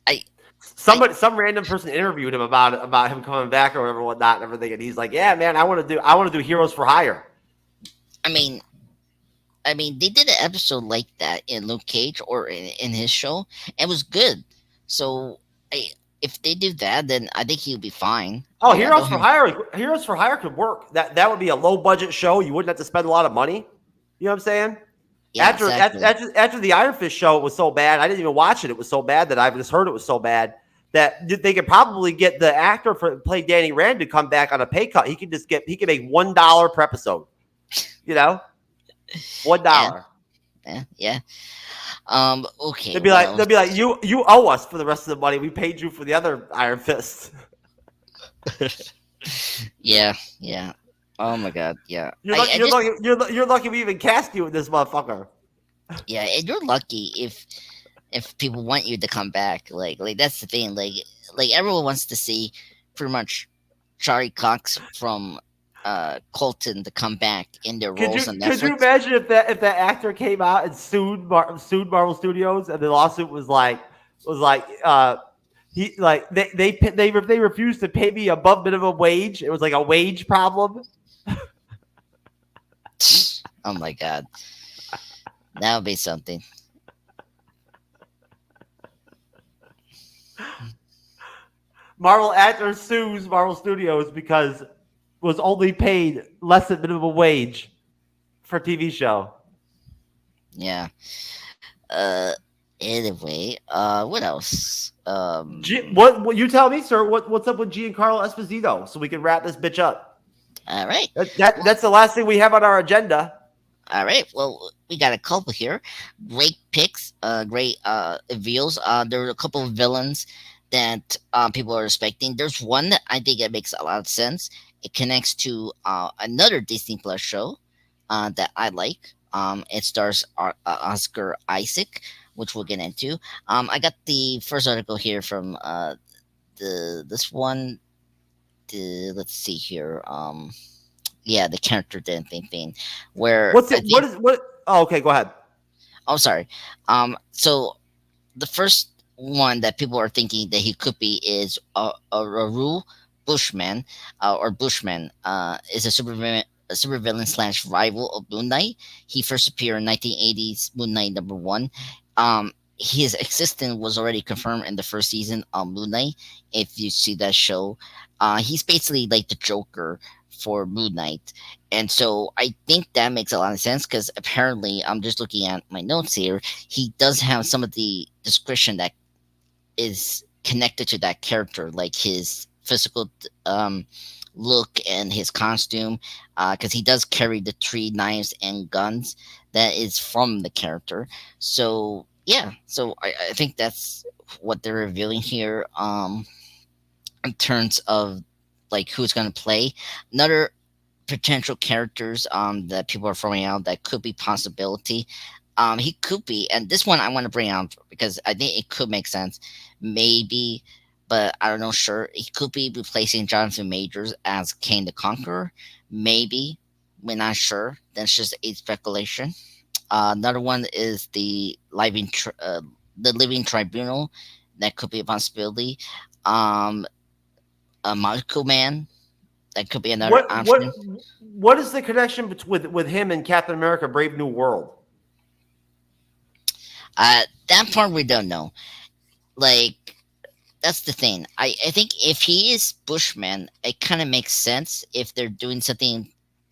Speaker 3: I
Speaker 2: Some random person interviewed him about him coming back or whatever, whatnot, and everything, and he's like, "Yeah, man, I want to do Heroes for Hire."
Speaker 3: I mean they did an episode like that in Luke Cage or in his show. And it was good. So if they do that, then I think he'll be fine.
Speaker 2: Oh,
Speaker 3: I don't have,
Speaker 2: Heroes for Hire could work. That would be a low budget show. You wouldn't have to spend a lot of money. You know what I'm saying?
Speaker 3: yeah, exactly.
Speaker 2: After the Iron Fist show, it was so bad. I didn't even watch it. It was so bad that I just heard it was so bad that they could probably get the actor for play Danny Rand to come back on a pay cut. He could make $1 per episode. You know, $1.
Speaker 3: Yeah. Okay.
Speaker 2: They'll be like, you owe us for the rest of the money we paid you for the other Iron Fist.
Speaker 3: Yeah. Oh my god. Yeah.
Speaker 2: You're lucky we even cast you in this motherfucker.
Speaker 3: Yeah, and you're lucky if people want you to come back. Like that's the thing. Like everyone wants to see pretty much Charlie Cox from Colton to come back in their roles on Netflix.
Speaker 2: Could you imagine if that actor came out and sued Marvel Studios and the lawsuit was like they refused to pay me above minimum wage. It was like a wage problem.
Speaker 3: Oh my god, that would be something.
Speaker 2: Marvel actor sues Marvel Studios because was only paid less than minimum wage for TV show.
Speaker 3: Yeah. Anyway, what else?
Speaker 2: What you tell me, sir? What's up with Giancarlo Esposito so we can wrap this bitch up?
Speaker 3: All right.
Speaker 2: That's the last thing we have on our agenda.
Speaker 3: All right. Well, we got a couple here. Great picks. Great reveals. There were a couple of villains that people are expecting. There's one that I think it makes a lot of sense. It connects to another Disney Plus show that I like. It stars Oscar Isaac, which we'll get into. I got the first article here from this one. Let's see here. Yeah, the character thing. Where
Speaker 2: Oh, okay, go ahead.
Speaker 3: Oh, sorry. So the first one that people are thinking that he could be is Raul Bushman, or Bushman, is a supervillain slash rival of Moon Knight. He first appeared in 1980's Moon Knight #1. his existence was already confirmed in the first season of Moon Knight. If you see that show, he's basically like the Joker for Moon Knight, and so I think that makes a lot of sense because apparently I'm just looking at my notes here. He does have some of the description that is connected to that character, like his physical look and his costume, because he does carry the three knives and guns that is from the character. So yeah, so I think that's what they're revealing here. In terms of like who's going to play another potential characters that people are throwing out that could be possibility. He could be, and this one I want to bring out because I think it could make sense, maybe, but I don't know. Sure, he could be replacing Jonathan Majors as Kane the Conqueror. Maybe we're not sure. That's just a speculation. Another one is the Living Tribunal. That could be a possibility. Um, a Marco Man. That could be another
Speaker 2: What
Speaker 3: option.
Speaker 2: what is the connection with him and Captain America: Brave New World?
Speaker 3: That part we don't know. Like that's the thing. I think if he is Bushman, it kind of makes sense if they're doing something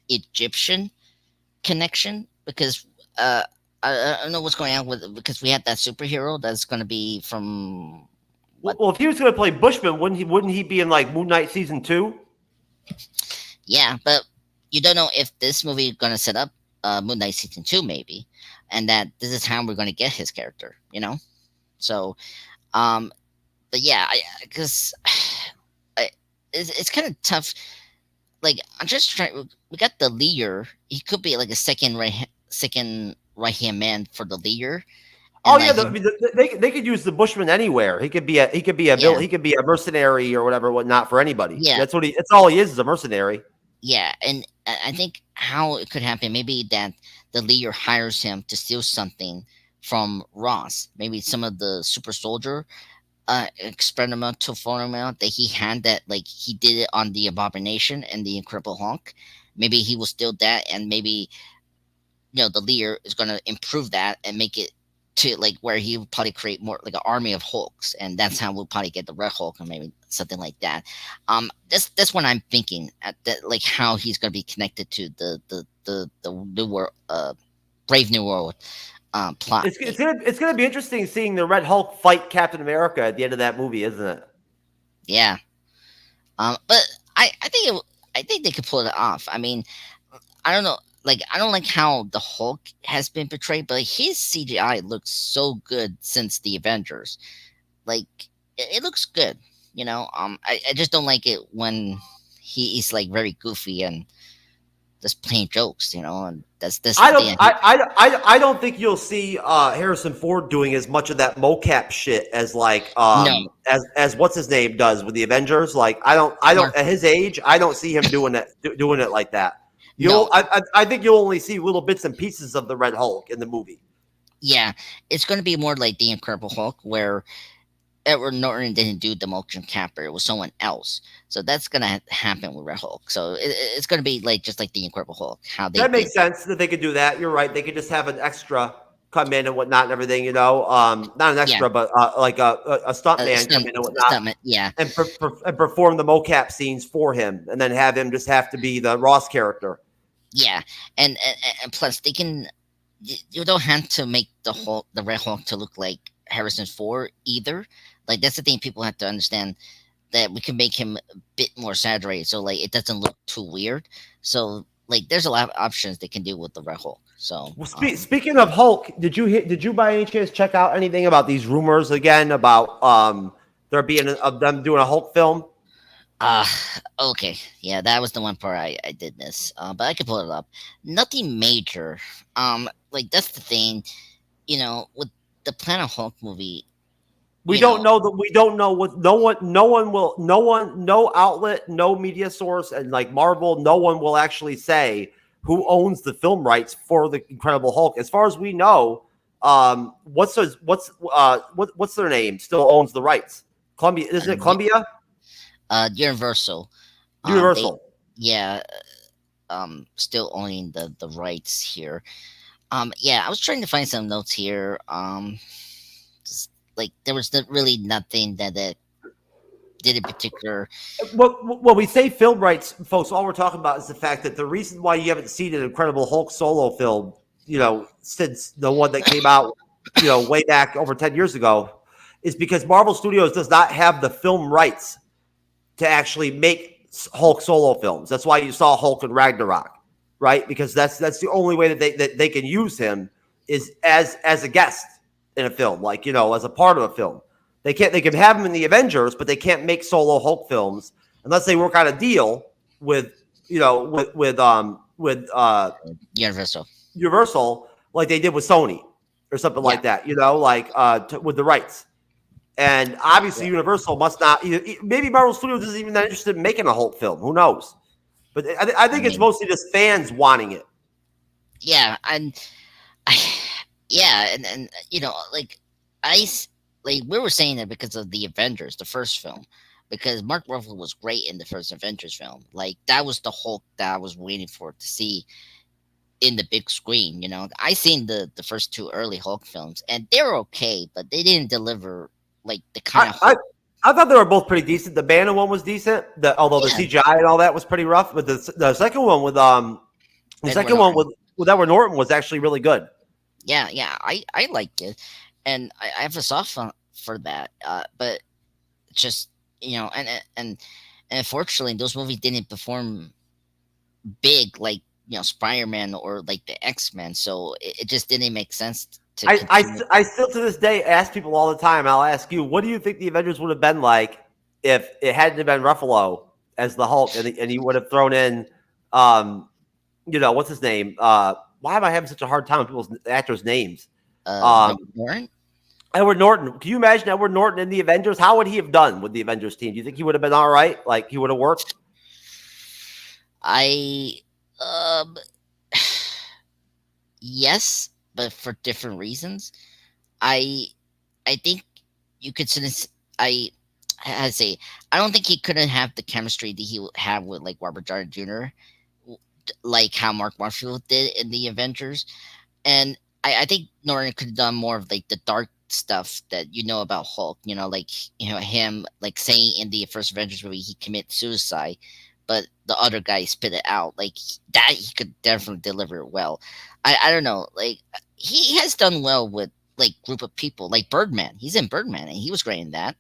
Speaker 3: Egyptian connection because I don't know what's going on with because we had that superhero that's going to be from what?
Speaker 2: Well, if he was going to play Bushman, wouldn't he be in like Moon Knight season 2?
Speaker 3: Yeah, but you don't know if this movie is going to set up Moon Knight season 2 maybe, and that this is how we're going to get his character. You know, so but yeah, because it's kind of tough. Like I'm just trying. We got the leader. He could be like a second right hand man for the leader.
Speaker 2: Oh
Speaker 3: And
Speaker 2: yeah,
Speaker 3: like he,
Speaker 2: they could use the Bushman anywhere.
Speaker 3: yeah,
Speaker 2: he could be a mercenary or whatever, whatnot for anybody.
Speaker 3: yeah,
Speaker 2: That's all he is a mercenary.
Speaker 3: yeah. And I think how it could happen, maybe that the leader hires him to steal something from Ross. Maybe some of the super soldier experimental formula that he had that like he did it on the Abomination and the Incredible Hulk. Maybe he will steal that, and maybe the leader is going to improve that and make it to like where he will probably create more like an army of Hulks, and that's how we'll probably get the Red Hulk or maybe something like that. That's what I'm thinking at that, like how he's going to be connected to the new world, Brave New World plot.
Speaker 2: It's gonna be interesting seeing the Red Hulk fight Captain America at the end of that movie, isn't it?
Speaker 3: Yeah, but I think they could pull it off. I mean, I don't know. Like I don't like how the Hulk has been portrayed, but his CGI looks so good since the Avengers. Like it looks good, I just don't like it when he is like very goofy and just playing jokes, and that's the thing.
Speaker 2: I don't think you'll see Harrison Ford doing as much of that mocap shit as like
Speaker 3: No,
Speaker 2: as what's his name does with the Avengers. Like I don't
Speaker 3: Mark,
Speaker 2: at his age I don't see him doing it like that.
Speaker 3: no,
Speaker 2: I think you'll only see little bits and pieces of the Red Hulk in the movie.
Speaker 3: yeah, it's going to be more like the Incredible Hulk, where Edward Norton didn't do the motion capture; it was someone else. So that's going to happen with Red Hulk. So it's going to be like just like the Incredible Hulk, how they
Speaker 2: That
Speaker 3: did.
Speaker 2: makes sense that they could do that. You're right. They could just have an extra come in and whatnot and everything. Not an
Speaker 3: Yeah,
Speaker 2: extra, but like a stunt man come in and whatnot
Speaker 3: stuntman. Yeah,
Speaker 2: and and perform the mocap scenes for him, and then have him just have to be the Ross character.
Speaker 3: yeah, and plus they can. You don't have to make the Red Hulk to look like Harrison Ford either. Like that's the thing people have to understand, that we can make him a bit more saturated, so like it doesn't look too weird. So like there's a lot of options they can do with the Red Hulk. So
Speaker 2: Well, speaking of Hulk, did you by any chance check out anything about these rumors again about there being of them doing a Hulk film?
Speaker 3: uh okay, yeah, that was the one part I did miss. But I could pull it up. Nothing major. Like that's the thing, with the Planet Hulk movie.
Speaker 2: We
Speaker 3: You
Speaker 2: don't
Speaker 3: know,
Speaker 2: know that we don't know what no outlet, no media source, and like Marvel, no one will actually say who owns the film rights for the Incredible Hulk. As far as we know, what's their name? Still owns the rights. Columbia, isn't it Columbia?
Speaker 3: Universal. They
Speaker 2: Universal.
Speaker 3: yeah, still owning the rights here. Yeah, I was trying to find some notes here. like there was really nothing that did in particular.
Speaker 2: When we say film rights, folks, all we're talking about is the fact that the reason why you haven't seen an Incredible Hulk solo film, since the one that came out, way back over 10 years ago, is because Marvel Studios does not have the film rights to actually make Hulk solo films. That's why you saw Hulk and Ragnarok, right? Because that's the only way that they can use him is as a guest in a film, like as a part of a film. They can have him in the Avengers, but they can't make solo Hulk films unless they work out a deal with
Speaker 3: Universal.
Speaker 2: Universal, like they did with Sony or something like that. With the rights. And obviously, Universal must not. Maybe Marvel Studios isn't even that interested in making a Hulk film. Who knows? But I think it's mostly just fans wanting it.
Speaker 3: Yeah, and we were saying that because of the Avengers, the first film, because Mark Ruffalo was great in the first Avengers film. Like that was the Hulk that I was waiting for to see in the big screen. I seen the first two early Hulk films, and they were okay, but they didn't deliver like the kind of Hulk.
Speaker 2: I thought they were both pretty decent. The Banner one was decent, although the CGI and all that was pretty rough. But the second one with with Edward Norton was actually really good.
Speaker 3: Yeah, I liked it, and I have a soft for that. But just and unfortunately, those movies didn't perform big like Spider-Man or like the X-Men, so it just didn't make sense.
Speaker 2: I still to this day ask people all the time. I'll ask you, what do you think the Avengers would have been like if it hadn't been Ruffalo as the Hulk, and he would have thrown in, what's his name? Why am I having such a hard time with people's actors' names?
Speaker 3: Norton?
Speaker 2: Edward Norton. Can you imagine Edward Norton in the Avengers? How would he have done with the Avengers team? Do you think he would have been all right? Like he would have worked?
Speaker 3: Yes, but for different reasons. I think you could I say I don't think he couldn't have the chemistry that he would have with like Robert Downey Jr. like how Mark Ruffalo did in the Avengers, and I think Norton could have done more of like the dark stuff that about Hulk. Him like saying in the first Avengers movie he commit suicide, but the other guy spit it out like that. He could definitely deliver it well. I don't know, like he has done well with like group of people like Birdman. He's in Birdman and he was great in that.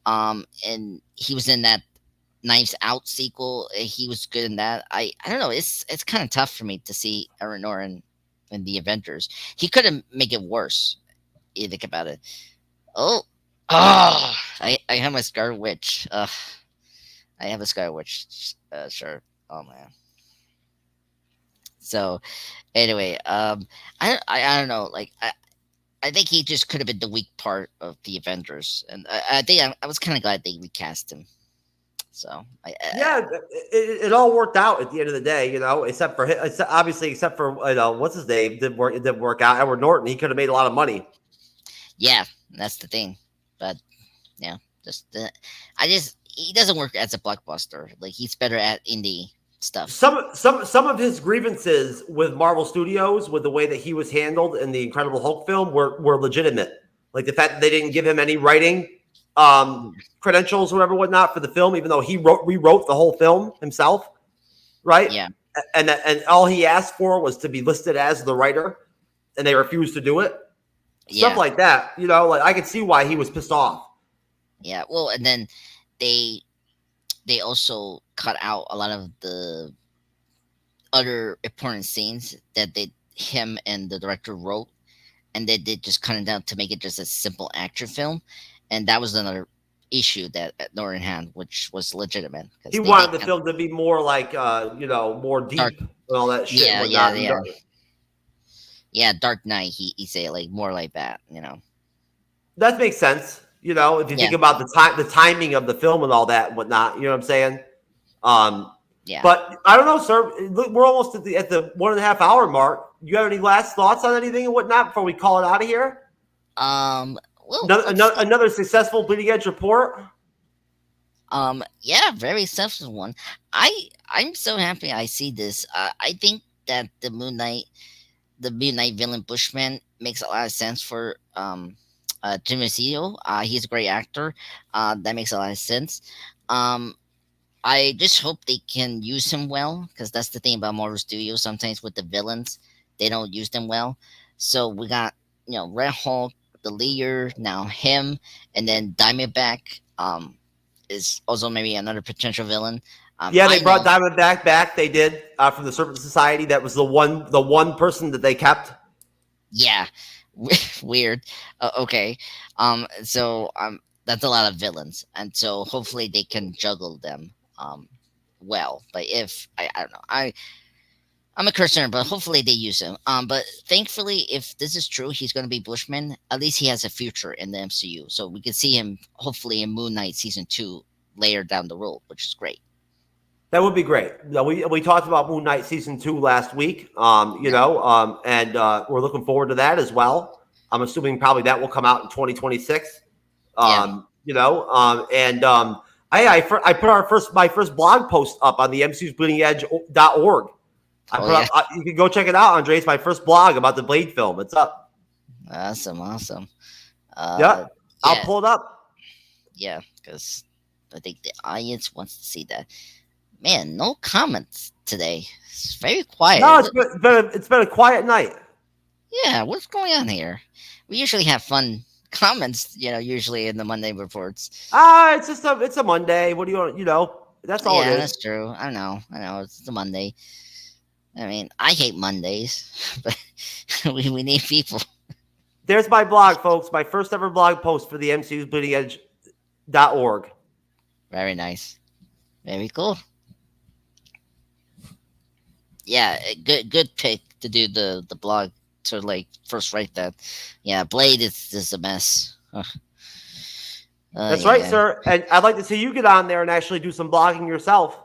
Speaker 3: And he was in that Knives Out sequel. He was good in that. I don't know. It's kind of tough for me to see Aaron Norton in the Avengers. He couldn't make it worse. You think about it. I have my Scarlet Witch. I have a Scarlet Witch shirt. Oh man. So anyway, I don't know. Like I think he just could have been the weak part of the Avengers, and I think I was kind of glad they recast him. So
Speaker 2: it all worked out at the end of the day, except for what's his name it didn't work out. Edward Norton, he could have made a lot of money.
Speaker 3: Yeah, that's the thing. But yeah, he doesn't work as a blockbuster. Like he's better at indie stuff.
Speaker 2: Some of his grievances with Marvel Studios, with the way that he was handled in the Incredible Hulk film, were legitimate. Like the fact that they didn't give him any writing credentials or whatnot for the film, even though he rewrote the whole film himself, right?
Speaker 3: Yeah.
Speaker 2: And all he asked for was to be listed as the writer, and they refused to do it.
Speaker 3: Yeah.
Speaker 2: Stuff like that, like I could see why he was pissed off.
Speaker 3: Yeah, well, and then they also cut out a lot of the other important scenes that him and the director wrote, and they just cut it down to make it just a simple action film, and that was another issue that Norton had, which was legitimate.
Speaker 2: He wanted the film to be more like, more deep
Speaker 3: dark,
Speaker 2: and all that shit.
Speaker 3: Yeah, Dark Knight. He say like more like that.
Speaker 2: That makes sense. If you think about the timing of the film and all that and whatnot, you know what I'm saying?
Speaker 3: Yeah.
Speaker 2: But I don't know, sir. We're almost at the 1.5 hour mark. You have any last thoughts on anything and whatnot before we call it out of here?
Speaker 3: Well,
Speaker 2: another successful Bleeding Edge report.
Speaker 3: Yeah, very successful one. I'm so happy I see this. I think that the Moon Knight villain Bushman makes a lot of sense for Jimmy Seal. He's a great actor. That makes a lot of sense. Um, I just hope they can use him well, because that's the thing about Marvel Studios. Sometimes with the villains, they don't use them well. So we got Red Hulk, the leader, now him, and then Diamondback is also maybe another potential villain.
Speaker 2: Yeah, they
Speaker 3: I
Speaker 2: brought
Speaker 3: know,
Speaker 2: Diamondback back. They did from the Serpent Society. That was the one person that they kept.
Speaker 3: yeah, weird. Okay, so that's a lot of villains, and so hopefully they can juggle them well. But if I don't know, I'm a concerned, but hopefully they use him. But thankfully, if this is true, he's going to be Bushman. At least he has a future in the MCU, so we can see him hopefully in Moon Knight season 2 later down the road, which is great.
Speaker 2: That would be great. We talked about Moon Knight season 2 last week. And we're looking forward to that as well. I'm assuming probably that will come out in 2026.
Speaker 3: Yeah.
Speaker 2: I put my first blog post up on the MCU's Bleeding Edge.org. You can go check it out, Andre. It's my first blog about the Blade film. It's up.
Speaker 3: Awesome.
Speaker 2: Yeah, I'll pull it up.
Speaker 3: Yeah, because I think the audience wants to see that. Man, no comments today. It's very quiet.
Speaker 2: No, it's been a quiet night.
Speaker 3: Yeah, what's going on here? We usually have fun comments, usually in the Monday reports.
Speaker 2: It's a Monday. What do you want? That's all it is.
Speaker 3: Yeah, that's true. I know. It's a Monday. I mean, I hate Mondays, but we need people.
Speaker 2: There's my blog, folks. My first ever blog post for the MCU's Bleeding Edge.org.
Speaker 3: Very nice. Very cool. Yeah, good pick to do the blog to first write that. Yeah, Blade is a mess.
Speaker 2: That's right, sir. And I'd like to see you get on there and actually do some blogging yourself.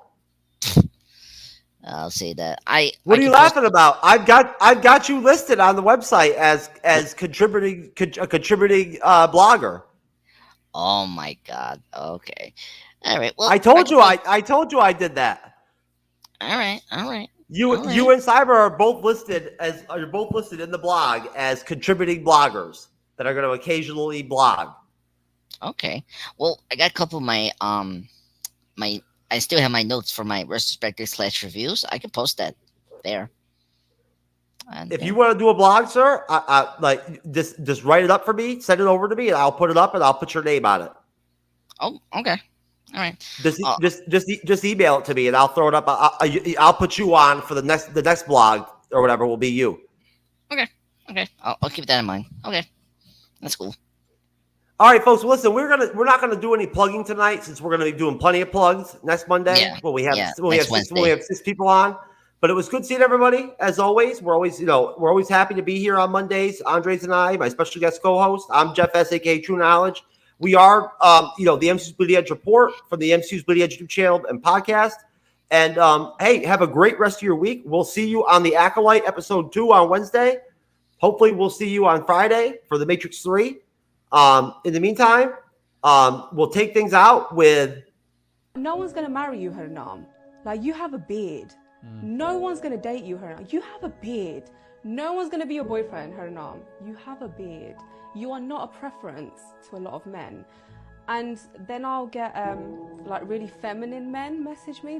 Speaker 3: I'll say that.
Speaker 2: What are you laughing about? I've got you listed on the website as a contributing blogger.
Speaker 3: Oh my God. Okay. All right. Well,
Speaker 2: I told you I did that.
Speaker 3: All right.
Speaker 2: You and Cyber are both listed in the blog as contributing bloggers that are going to occasionally blog.
Speaker 3: Okay. Well, I got a couple of my I still have my notes for my retrospective/reviews. I can post that there. And,
Speaker 2: if you want to do a blog, sir, just write it up for me, send it over to me, and I'll put it up and I'll put your name on it.
Speaker 3: Oh, okay. All right.
Speaker 2: Just email it to me and I'll throw it up. I'll put you on for the next blog or whatever will be you.
Speaker 3: Okay. I'll keep that in mind. Okay, that's cool.
Speaker 2: All right, folks. Listen, we're not gonna do any plugging tonight since we're gonna be doing plenty of plugs next Monday.
Speaker 3: Yeah.
Speaker 2: We have 6 people on. But it was good seeing everybody as always. We're always happy to be here on Mondays. Andres and I, my special guest co-host. I'm Jeff S.A.K. TrueKnowledge. We are, the MCU's Bleeding Edge Report from the MCU's Bleeding Edge YouTube channel and podcast. And, hey, have a great rest of your week. We'll see you on the Acolyte episode 2 on Wednesday. Hopefully we'll see you on Friday for the Matrix 3. In the meantime, we'll take things out with...
Speaker 4: No one's going to marry you, Haranam. You have a beard. No one's going to date you, Haranam. You have a beard. No one's going to be your boyfriend, Haranam. You have a beard. You are not a preference to a lot of men. And then I'll get really feminine men message me.